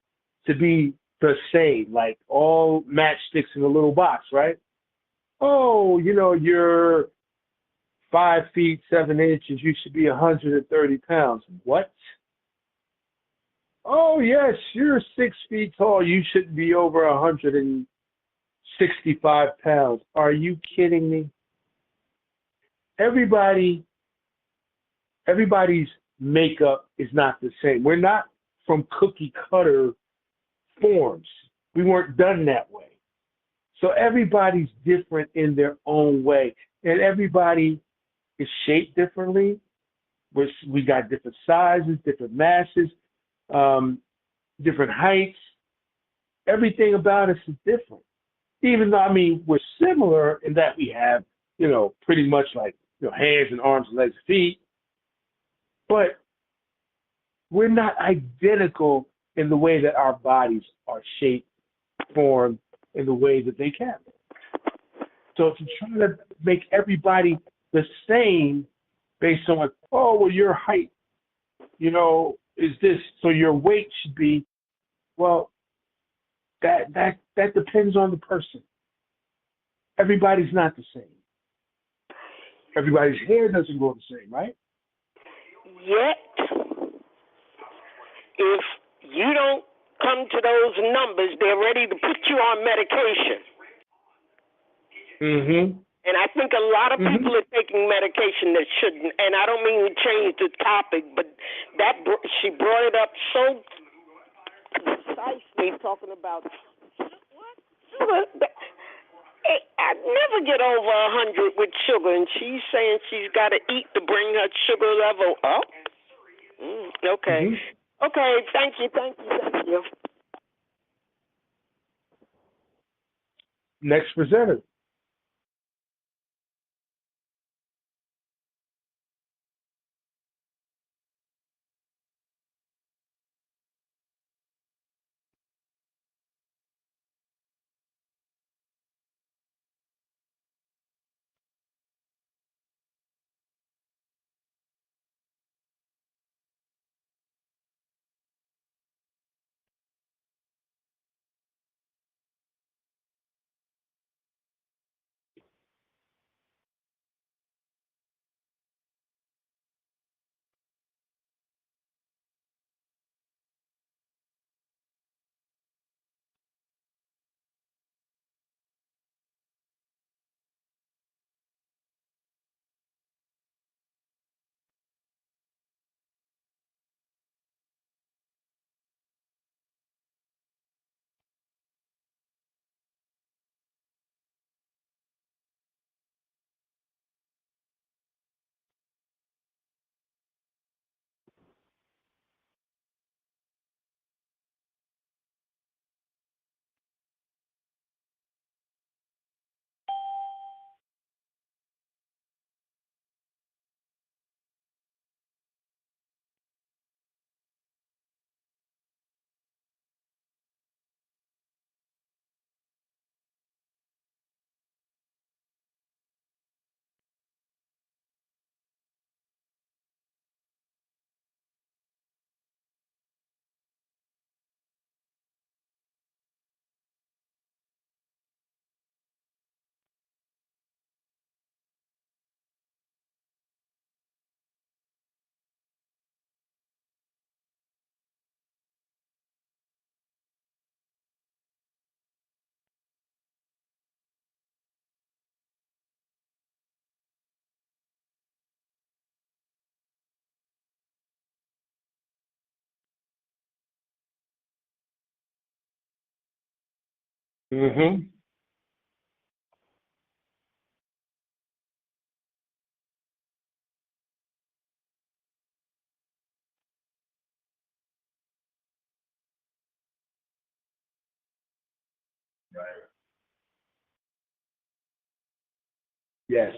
to be the same, like all matchsticks in a little box, right? You're 5 feet 7 inches, you should be 130 pounds. What? Oh, yes, you're 6 feet tall, you shouldn't be over 165 pounds. Are you kidding me? Everybody's makeup is not the same. We're not from cookie cutter forms. We weren't done that way. So everybody's different in their own way, and everybody is shaped differently. We got different sizes, different masses, different heights. Everything about us is different. Even though, I mean, we're similar in that we have, pretty much like, hands and arms and legs and feet, but we're not identical in the way that our bodies are shaped, formed, in the way that they can. So to try to make everybody the same based on, your height, is this, so your weight should be, well, that depends on the person. Everybody's not the same. Everybody's hair doesn't grow the same, right? Yet, if you don't come to those numbers, they're ready to put you on medication. Mm-hmm. And I think a lot of people are taking medication that shouldn't. And I don't mean to change the topic, but she brought it up so precisely, talking about sugar. I never get over 100 with sugar, and she's saying she's got to eat to bring her sugar level up. Okay. Mm-hmm. Okay, thank you. Next presenter. Mm-hmm. Right. Yes.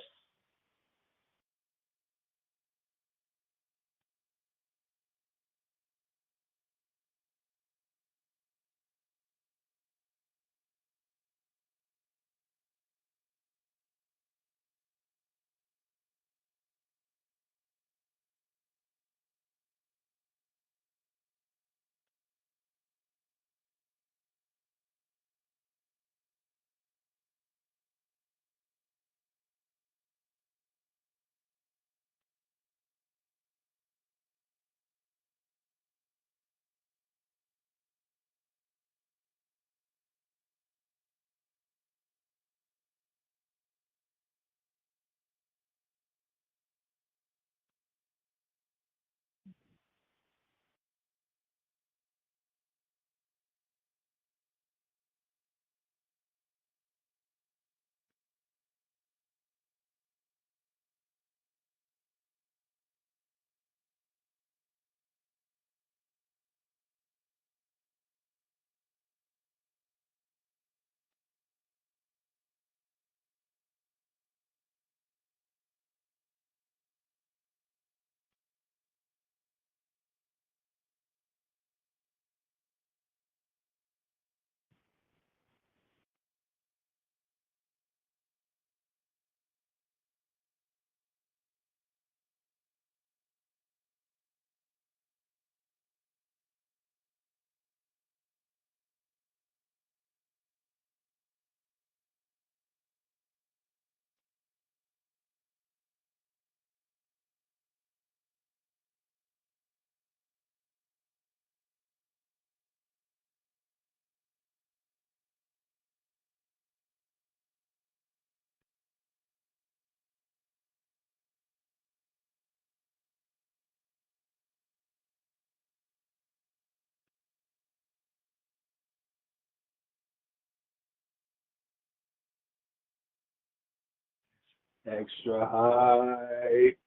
Extra hype.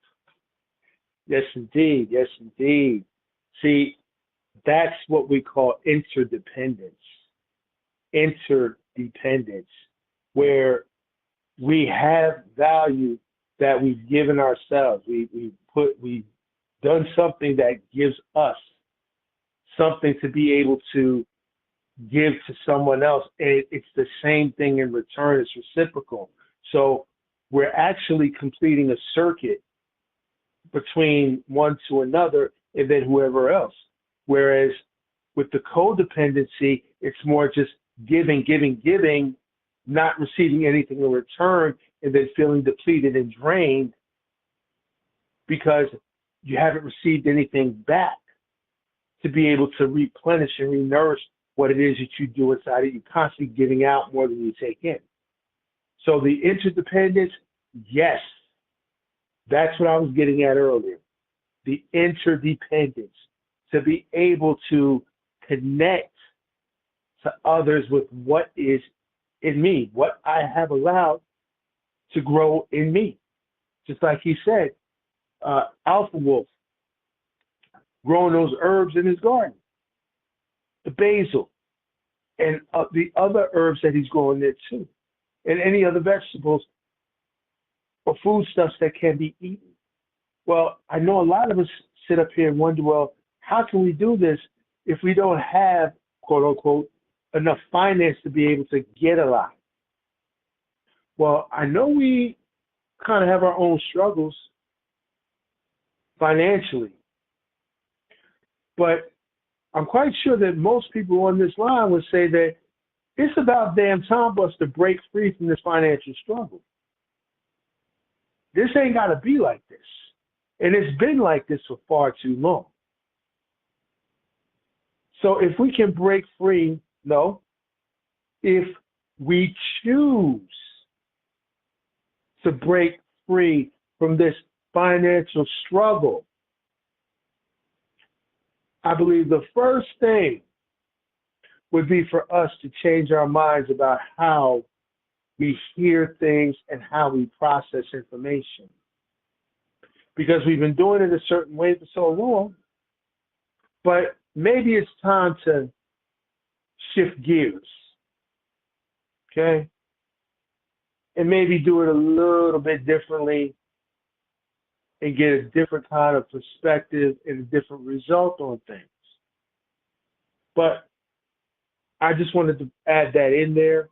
Yes, indeed. Yes, indeed. See, that's what we call interdependence. Interdependence, where we have value that we've given ourselves. We've done something that gives us something to be able to give to someone else, and it's the same thing in return. It's reciprocal. So we're actually completing a circuit between one to another and then whoever else. Whereas with the codependency, it's more just giving, giving, giving, not receiving anything in return, and then feeling depleted and drained because you haven't received anything back to be able to replenish and renourish what it is that you do inside of you, constantly giving out more than you take in. So the interdependence, yes, that's what I was getting at earlier. The interdependence, to be able to connect to others with what is in me, what I have allowed to grow in me. Just like he said, Alpha Wolf, growing those herbs in his garden, the basil, and the other herbs that he's growing there too, and any other vegetables or foodstuffs that can be eaten. Well, I know a lot of us sit up here and wonder, well, how can we do this if we don't have, quote unquote, enough finance to be able to get a lot? Well, I know we kind of have our own struggles financially, but I'm quite sure that most people on this line would say that it's about damn time for us to break free from this financial struggle. This ain't got to be like this. And it's been like this for far too long. So if we can break free, no, if we choose to break free from this financial struggle, I believe the first thing would be for us to change our minds about how we hear things and how we process information. Because we've been doing it a certain way for so long, but maybe it's time to shift gears, okay? And maybe do it a little bit differently and get a different kind of perspective and a different result on things. But I just wanted to add that in there.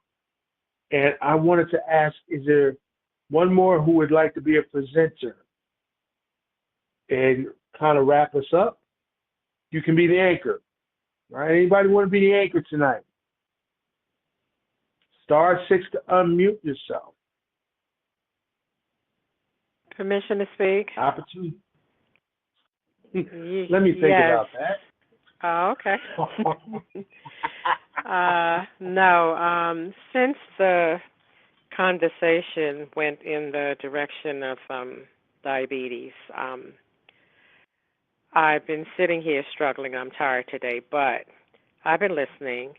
And I wanted to ask, is there one more who would like to be a presenter and kind of wrap us up? You can be the anchor. All right? Anybody want to be the anchor tonight? *6 to unmute yourself. Permission to speak? Opportunity. Let me think about that. Oh, okay. No, since the conversation went in the direction of diabetes, I've been sitting here struggling. I'm tired today, but I've been listening.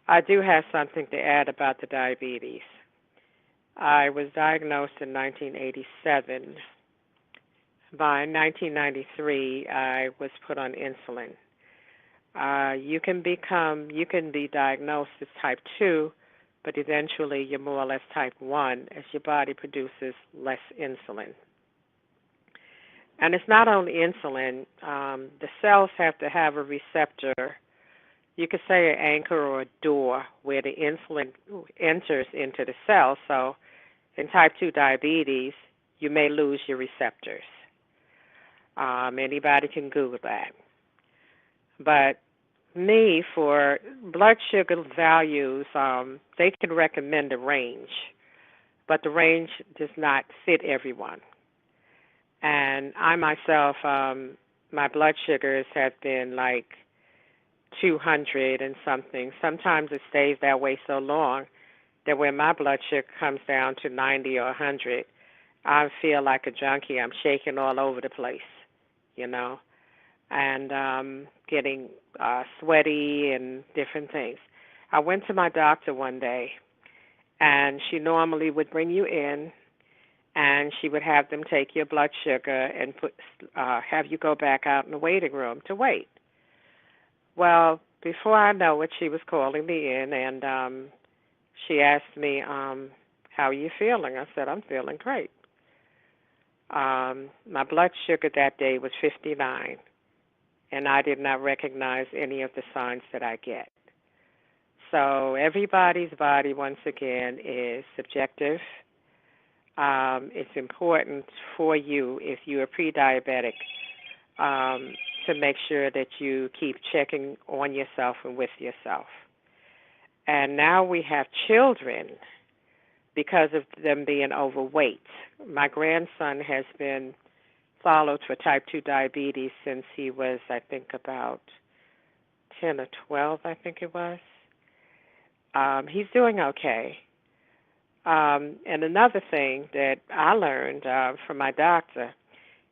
I do have something to add about the diabetes. I was diagnosed in 1987. By 1993, I was put on insulin. You can be diagnosed as type 2, but eventually you're more or less type 1 as your body produces less insulin. And it's not only insulin. The cells have to have a receptor. You could say an anchor or a door where the insulin enters into the cell. So in type 2 diabetes, you may lose your receptors. Anybody can Google that. But me, for blood sugar values, they can recommend a range, but the range does not fit everyone. And I myself, my blood sugars have been like 200 and something. Sometimes it stays that way so long that when my blood sugar comes down to 90 or 100, I feel like a junkie. I'm shaking all over the place, you know, and getting sweaty and different things. I went to my doctor one day, and she normally would bring you in, and she would have them take your blood sugar and have you go back out in the waiting room to wait. Well, before I know it, she was calling me in, and she asked me, how are you feeling? I said, I'm feeling great. My blood sugar that day was 59, and I did not recognize any of the signs that I get. So everybody's body, once again, is subjective. It's important for you, if you are pre-diabetic, to make sure that you keep checking on yourself and with yourself. And now we have children because of them being overweight. My grandson has been followed for type 2 diabetes since he was, I think, about 10 or 12, I think it was. He's doing okay. And another thing that I learned from my doctor,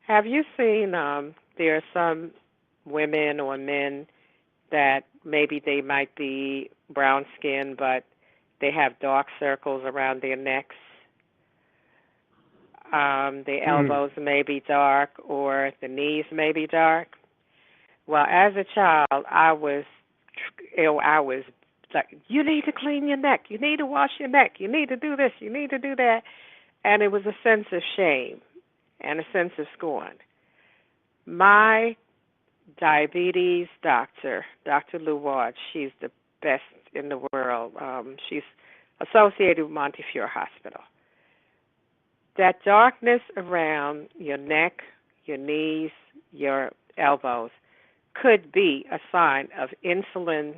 have you seen there are some women or men that maybe they might be brown skinned, but they have dark circles around their necks? The elbows may be dark or the knees may be dark. Well, as a child, I was like, you need to clean your neck, you need to wash your neck, you need to do this, you need to do that. And it was a sense of shame and a sense of scorn. My diabetes doctor, Dr. Lou Ward, she's the best in the world. She's associated with Montefiore Hospital. That darkness around your neck, your knees, your elbows could be a sign of insulin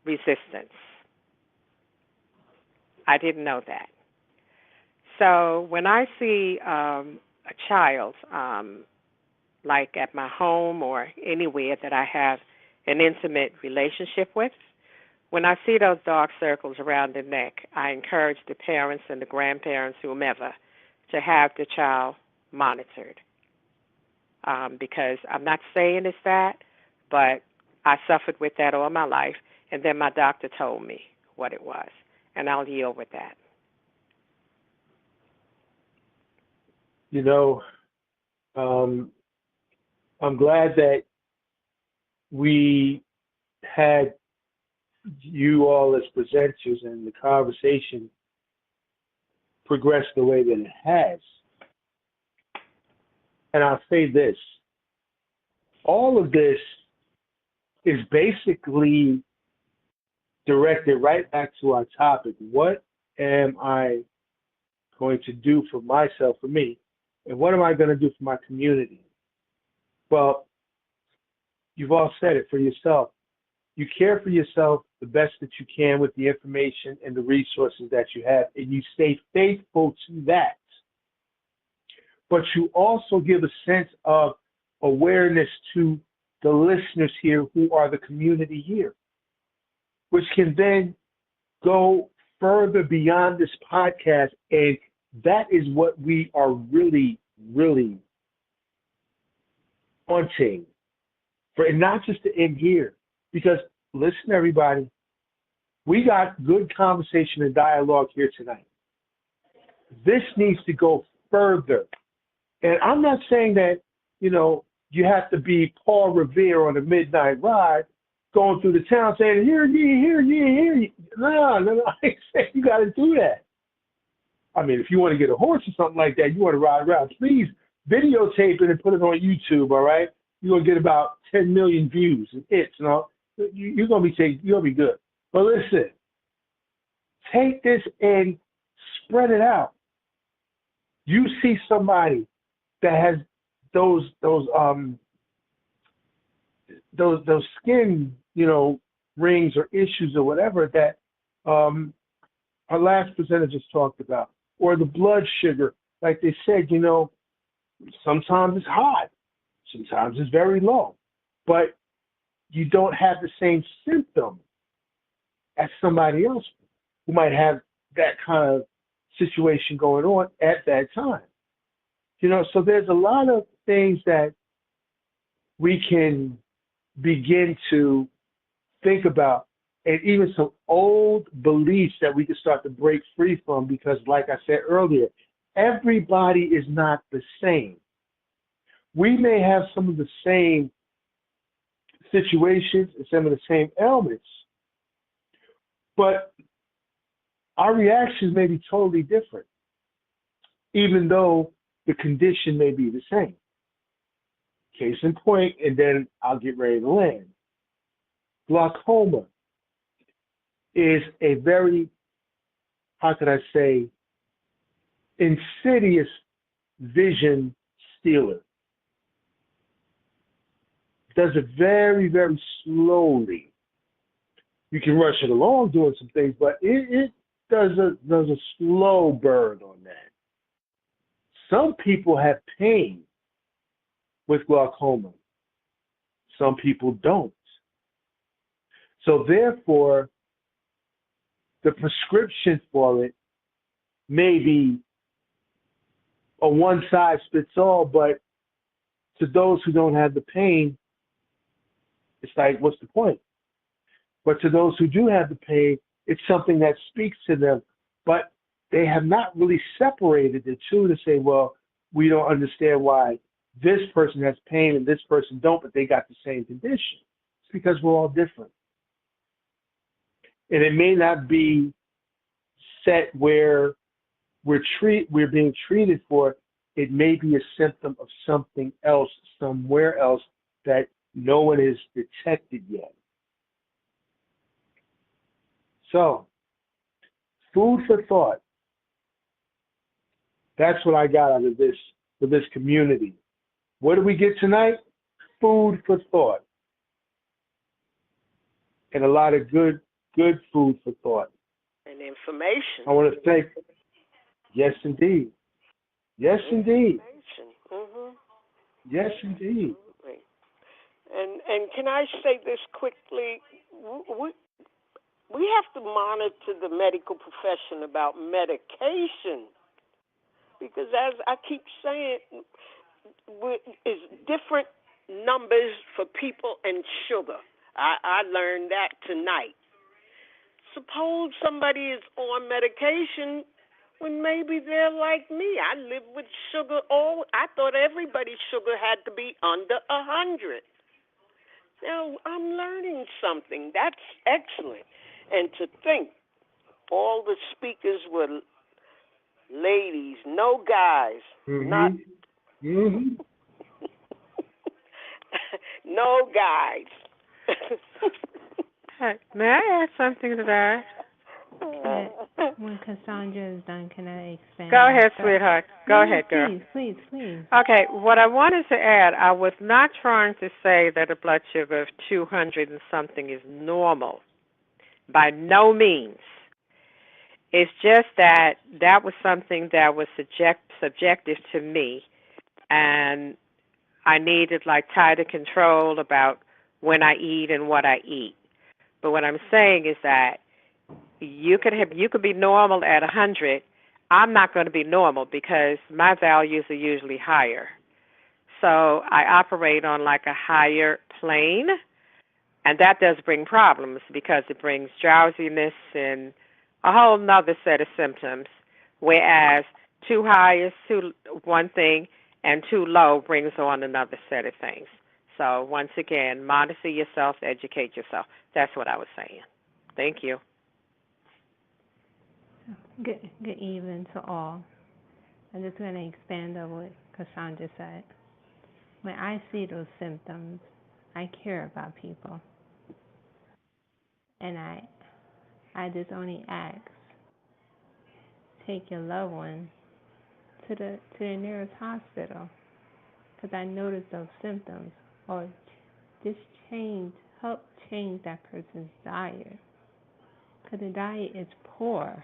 resistance. I didn't know that. So when I see a child, like at my home or anywhere that I have an intimate relationship with, when I see those dark circles around the neck, I encourage the parents and the grandparents, whomever, to have the child monitored. Because I'm not saying it's that, but I suffered with that all my life, and then my doctor told me what it was, and I'll yield with that. You know, I'm glad that we had you all as presenters and the conversation progressed the way that it has. And I'll say this, all of this is basically directed right back to our topic. What am I going to do for myself, for me? And what am I going to do for my community? Well, you've all said it for yourself. You care for yourself the best that you can with the information and the resources that you have, and you stay faithful to that. But you also give a sense of awareness to the listeners here who are the community here, which can then go further beyond this podcast. And that is what we are really, really wanting for, and not just to end here. Because listen, everybody, we got good conversation and dialogue here tonight. This needs to go further. And I'm not saying that, you know, you have to be Paul Revere on a midnight ride going through the town saying, hear ye, hear ye, hear ye. No, I ain't saying you got to do that. I mean, if you want to get a horse or something like that, you want to ride around, please videotape it and put it on YouTube, all right? You're going to get about 10 million views and hits and all. You're going to be good. But listen, take this and spread it out. You see somebody that has those skin, you know, rings or issues or whatever that our last presenter just talked about, or the blood sugar, like they said, you know, sometimes it's high, sometimes it's very low, but you don't have the same symptom as somebody else who might have that kind of situation going on at that time. You know, so there's a lot of things that we can begin to think about, and even some old beliefs that we can start to break free from, because like I said earlier, everybody is not the same. We may have some of the same situations and some of the same ailments, but our reactions may be totally different, even though the condition may be the same. Case in point, and then I'll get ready to land. Glaucoma is a very, how could I say, insidious vision stealer. Does it very, very slowly. You can rush it along doing some things, but it does a slow burn on that. Some people have pain with glaucoma. Some people don't. So therefore, the prescription for it may be a one-size-fits-all, but to those who don't have the pain, it's like, what's the point? But to those who do have the pain, it's something that speaks to them. But they have not really separated the two to say, well, we don't understand why this person has pain and this person don't, but they got the same condition. It's because we're all different. And it may not be set where we're being treated for. It may be a symptom of something else, somewhere else that no one has detected yet. So, food for thought. That's what I got out of this, for this community. What do we get tonight? Food for thought. And a lot of good food for thought. And information. I want to thank, yes, indeed. Yes, indeed. Mm-hmm. Yes, indeed. Absolutely. And can I say this quickly? We have to monitor the medical profession about medication, because as I keep saying, it's different numbers for people and sugar. I learned that tonight. Suppose somebody is on medication when maybe they're like me. I live with sugar. I thought everybody's sugar had to be under 100. Now, I'm learning something. That's excellent. And to think all the speakers were ladies, no guys. Mm-hmm. Not mm-hmm. no guys. Hey, may I add something to that? When Cassandra is done, can I expand? Go ahead, sweetheart. Go ahead, girl. Please. Okay, what I wanted to add, I was not trying to say that a blood sugar of 200 and something is normal. By no means. It's just that was something that was subjective to me, and I needed like tighter control about when I eat and what I eat. But what I'm saying is that you could be normal at 100. I'm not going to be normal because my values are usually higher. So I operate on like a higher plane, and that does bring problems because it brings drowsiness and a whole nother set of symptoms, whereas too high is one thing and too low brings on another set of things. So once again, monitor yourself, educate yourself. That's what I was saying. Thank you. Good evening to all. I'm just going to expand on what Cassandra said. When I see those symptoms, I care about people. And I just only ask, take your loved one to the nearest hospital, because I notice those symptoms, or just help change that person's diet, because the diet is poor,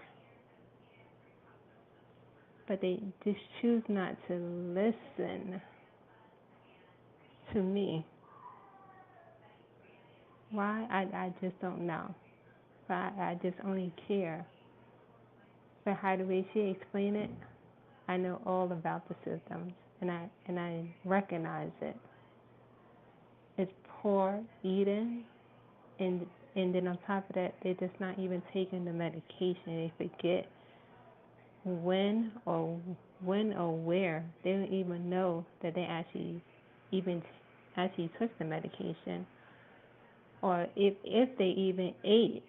but they just choose not to listen to me. Why? I just don't know. But I just only care. But how the way she explained it, I know all about the symptoms, and I recognize it. It's poor eating, and then on top of that, they're just not even taking the medication. They forget when or where. They don't even know that they actually took the medication, or if they even ate.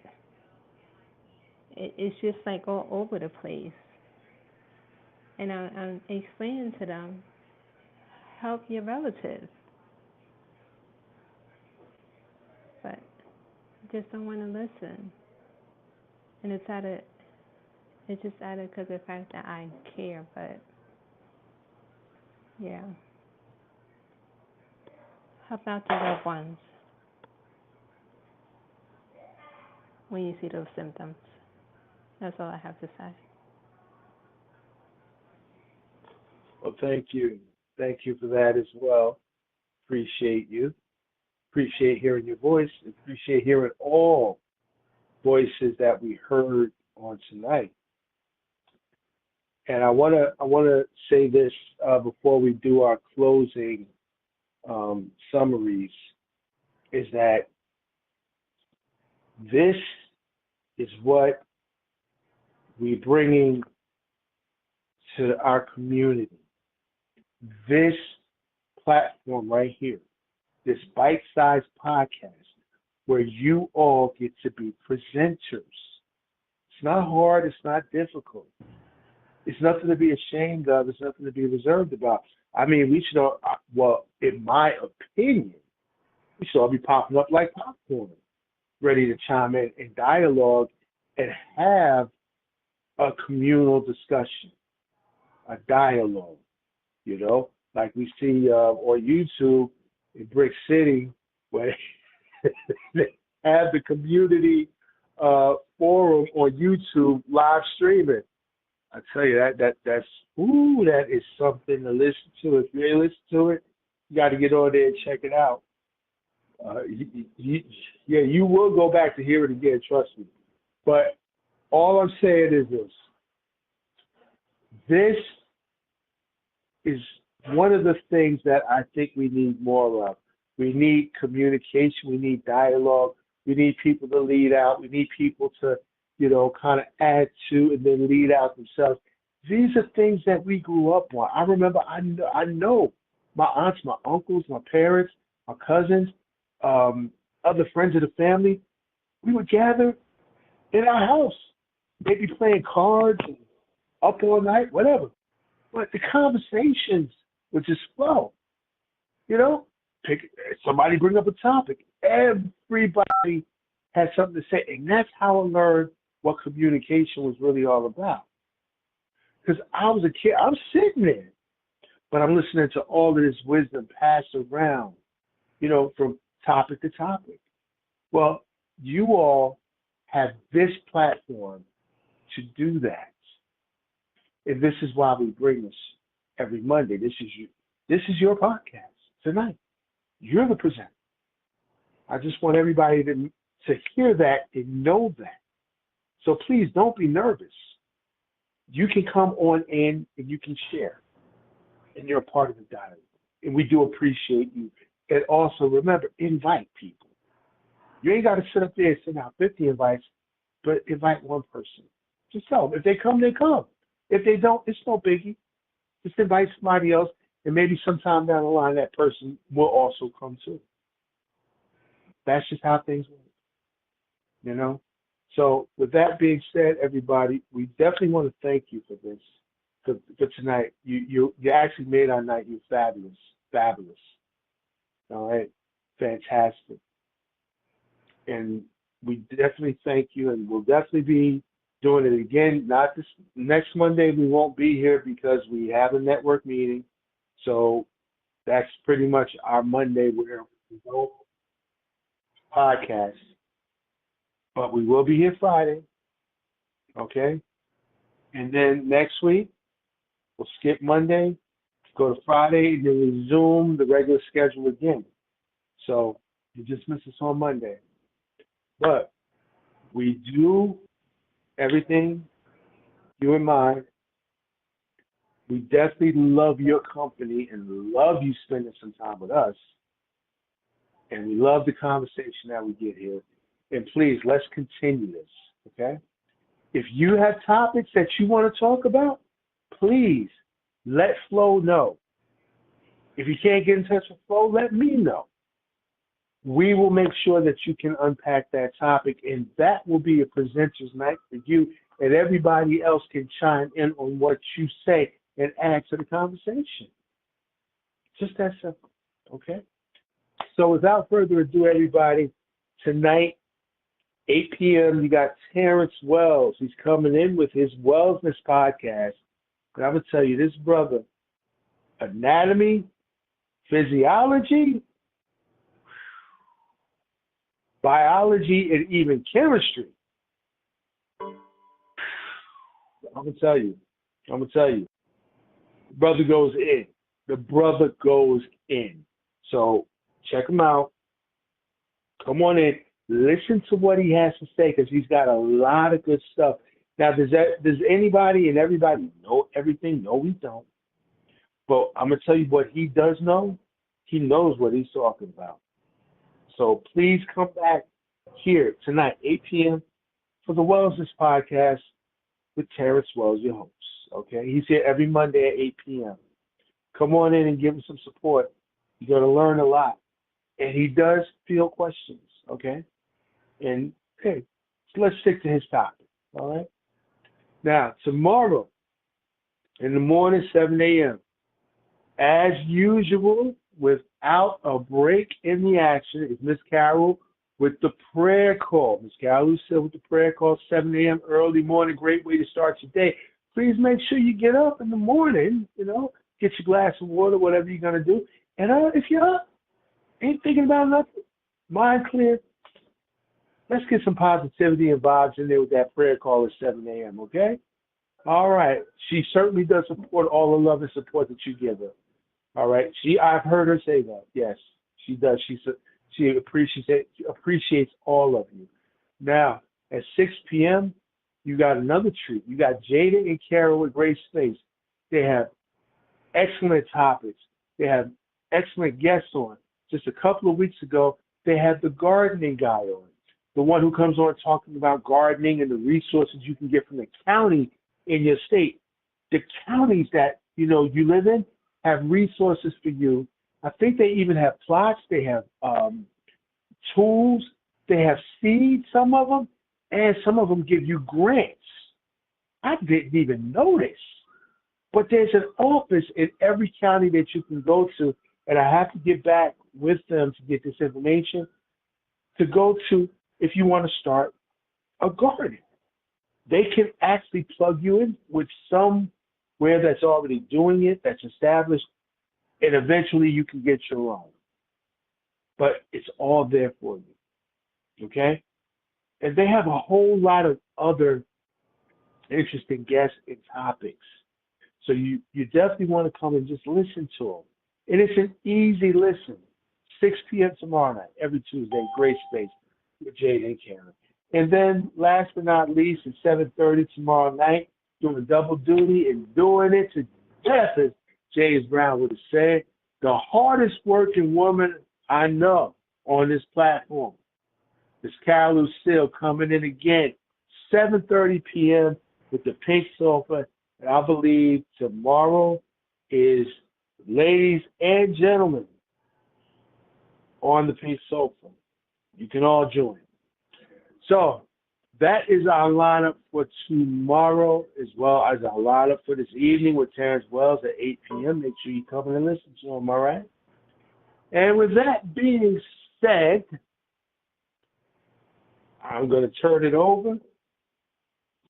It's just like all over the place. And I'm explaining to them, help your relatives, but just don't want to listen. And it's just out of because of the fact that I care. But yeah, help out your loved ones when you see those symptoms. That's all I have to say. Well, thank you. Thank you for that as well. Appreciate you. Appreciate hearing your voice. Appreciate hearing all voices that we heard on tonight. And I wanna say this before we do our closing summaries, is that this is what we're bringing to our community. This platform right here, this bite-sized podcast, where you all get to be presenters. It's not hard. It's not difficult. It's nothing to be ashamed of. It's nothing to be reserved about. I mean, we should all, well, in my opinion, we should all be popping up like popcorn, ready to chime in and dialogue and have a communal discussion, a dialogue, you know, like we see on YouTube in Brick City, where they have the community forum on YouTube live streaming. I tell you, that is something to listen to. If you ain't listen to it, you got to get on there and check it out. You will go back to hear it again, trust me. But all I'm saying is this. This is one of the things that I think we need more of. We need communication. We need dialogue. We need people to lead out. We need people to, you know, kind of add to and then lead out themselves. These are things that we grew up on. I remember, I know my aunts, my uncles, my parents, my cousins, other friends of the family. We would gather in our house, maybe playing cards and up all night, whatever. But the conversations would just flow. You know, somebody bring up a topic. Everybody had something to say, and that's how I learned what communication was really all about. Because I was a kid, I'm sitting there, but I'm listening to all of this wisdom passed around, you know, from topic to topic. Well, you all have this platform to do that. And this is why we bring this every Monday. This is your podcast tonight. You're the presenter. I just want everybody to hear that and know that. So please don't be nervous. You can come on in and you can share. And you're a part of the dialogue. And we do appreciate you. And also remember, invite people. You ain't got to sit up there and send out 50 invites, but invite one person. Just tell them. If they come, they come. If they don't, it's no biggie. Just invite somebody else, and maybe sometime down the line, that person will also come too. That's just how things work, you know? So with that being said, everybody, we definitely want to thank you for this, for tonight. You actually made our night. You're fabulous. All right, fantastic. And we definitely thank you, and we'll definitely be doing it again. Not this next Monday. We won't be here because we have a network meeting. So that's pretty much our Monday where we don't podcast. But we will be here Friday. Okay? And then next week, we'll skip Monday, go to Friday, and then resume the regular schedule again. So you just miss us on Monday. But we do everything you in mind. We definitely love your company and love you spending some time with us. And we love the conversation that we get here. And please, let's continue this, okay? If you have topics that you want to talk about, please let Flo know. If you can't get in touch with Flo, let me know. We will make sure that you can unpack that topic, and that will be a presenter's night for you, and everybody else can chime in on what you say and add to the conversation. Just that simple, okay? So without further ado, everybody, tonight, 8 p.m., you got Terrence Wells. He's coming in with his Wellsness podcast. And I'm going to tell you, this brother, anatomy, physiology, biology, and even chemistry. I'm going to tell you. The brother goes in. So check him out. Come on in. Listen to what he has to say, because he's got a lot of good stuff. Now, does anybody and everybody know everything? No, we don't. But I'm going to tell you what he does know. He knows what he's talking about. So please come back here tonight, 8 p.m., for the Wellsness podcast with Terrence Wells, your host. Okay? He's here every Monday at 8 p.m. Come on in and give him some support. You're going to learn a lot. And he does field questions, okay? And, hey, so let's stick to his topic, all right? Now, tomorrow in the morning, 7 a.m., as usual, without a break in the action, is Miss Carol with the prayer call. Miss Carol Lucille with the prayer call, 7 a.m., early morning, great way to start your day. Please make sure you get up in the morning, get your glass of water, whatever you're going to do. And if you're up, ain't thinking about nothing, mind clear, let's get some positivity and vibes in there with that prayer call at 7 a.m., okay? All right. She certainly does support all the love and support that you give her. All right. I've heard her say that. Yes, she does. She appreciates all of you. Now, at 6 p.m., you got another treat. You got Jada and Carol with Great Space. They have excellent topics. They have excellent guests on. Just a couple of weeks ago, they had the gardening guy on, the one who comes on talking about gardening and the resources you can get from the county in your state. The counties that you live in have resources for you. I think they even have plots. They have tools. They have seeds, some of them, and some of them give you grants. I didn't even know this. But there's an office in every county that you can go to, and I have to get back with them to get this information, to go to if you want to start a garden. They can actually plug you in with somewhere that's already doing it, that's established, and eventually you can get your own. But it's all there for you, okay? And they have a whole lot of other interesting guests and topics. So you definitely want to come and just listen to them. And it's an easy listen. 6 p.m. tomorrow night, every Tuesday, Great Space with Jade and Karen. And then last but not least, at 7:30 tomorrow night, doing double duty and doing it to death, as James Brown would have said, the hardest working woman I know on this platform is Carol Lucille coming in again, 7:30 p.m. with the pink sofa. And I believe tomorrow is ladies and gentlemen on the pink sofa. You can all join. So that is our lineup for tomorrow, as well as our lineup for this evening with Terrence Wells at 8 p.m. Make sure you come in and listen to him, all right? And with that being said, I'm going to turn it over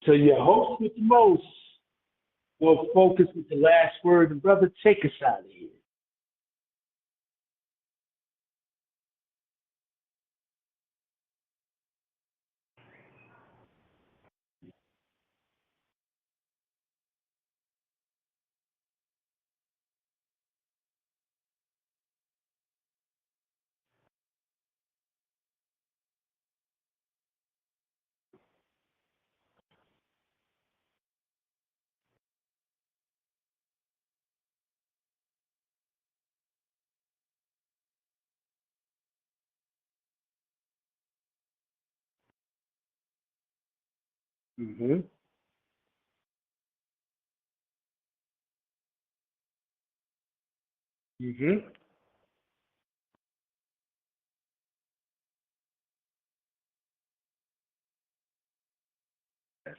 to your host with the most. We'll focus with the last word. And brother, take us out of here. Mhm. Mhm. Yes.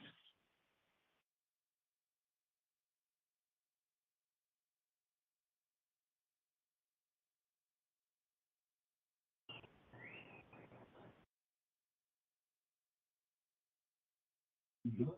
Mhm.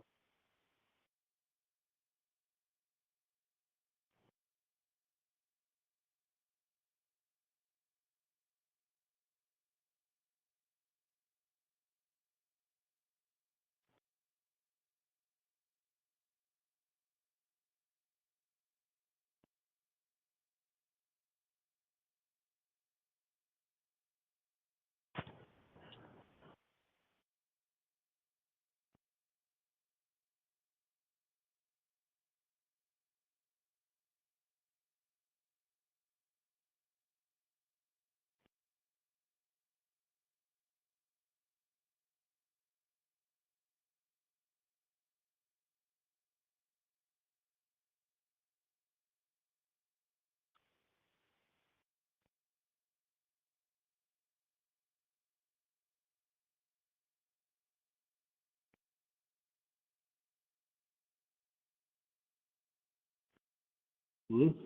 Mhm.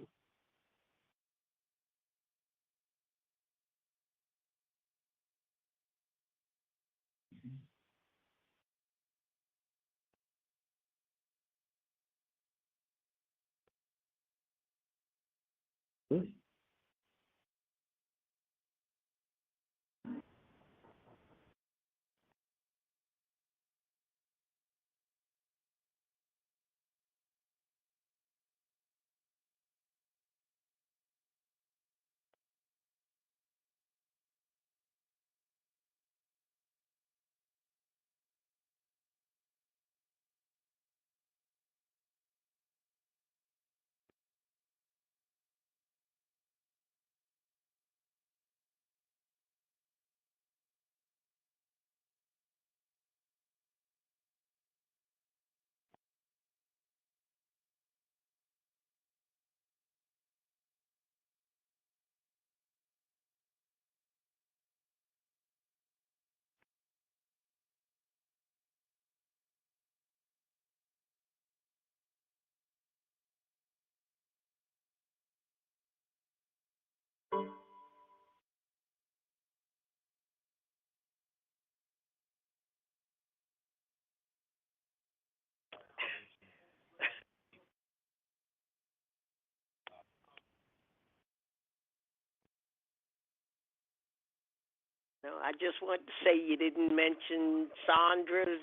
No, I just want to say you didn't mention Sandra's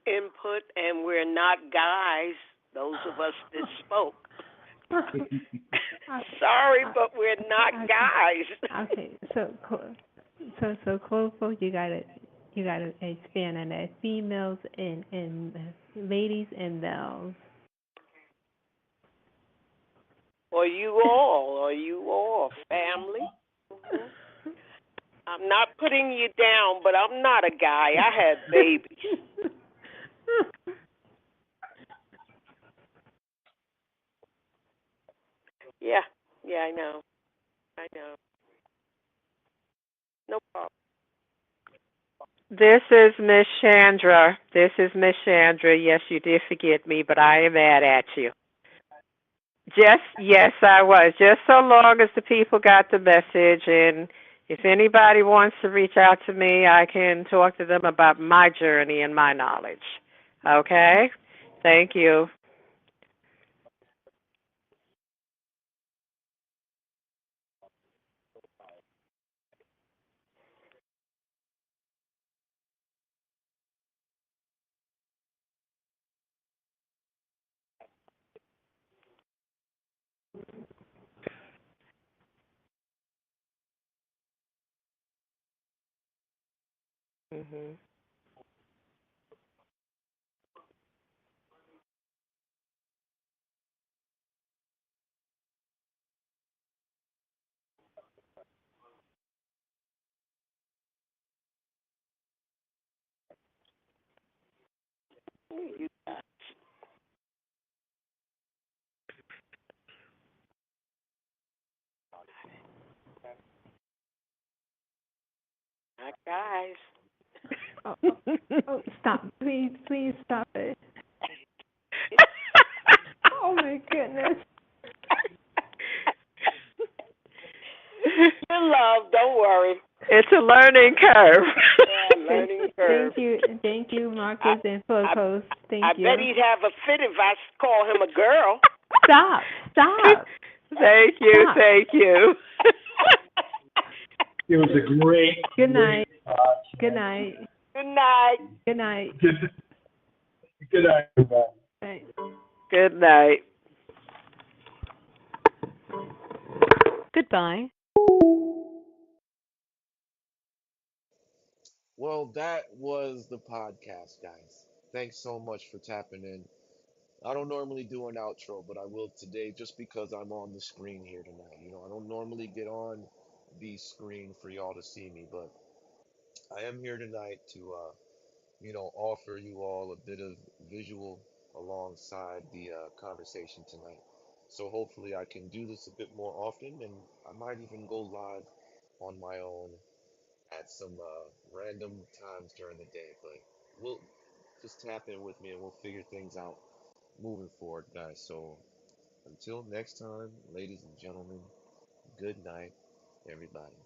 input, and we're not guys, those of us that spoke. Sorry, but we're not guys. Okay, so Clofo, you gotta expand on that. Females and ladies and those. Or you all, family. I'm not putting you down, but I'm not a guy. I had babies. Yeah, yeah, I know. I know. No problem. This is Miss Chandra. This is Miss Chandra. Yes, you did forget me, but I am mad at you. Just yes, I was. Just so long as the people got the message, and if anybody wants to reach out to me, I can talk to them about my journey and my knowledge. Okay? Thank you. Mhm. You guys. My guys. Oh, oh, stop. Please, please stop it. Oh, my goodness. Your love, don't worry. It's a learning curve. Yeah, learning curve. Thank you, Marcus and Flofokuz. Thank you. I bet he'd have a fit if I call him a girl. Stop. Thank you, Stop. thank you. It was a great. Good night. Great Good night. Good night. Good night. Good night, everybody. Right. Good night. Goodbye. Well, that was the podcast, guys. Thanks so much for tapping in. I don't normally do an outro, but I will today just because I'm on the screen here tonight. I don't normally get on the screen for y'all to see me, but I am here tonight to, offer you all a bit of visual alongside the conversation tonight. So hopefully I can do this a bit more often, and I might even go live on my own at some random times during the day. But we'll just tap in with me and we'll figure things out moving forward, guys. So until next time, ladies and gentlemen, good night, everybody.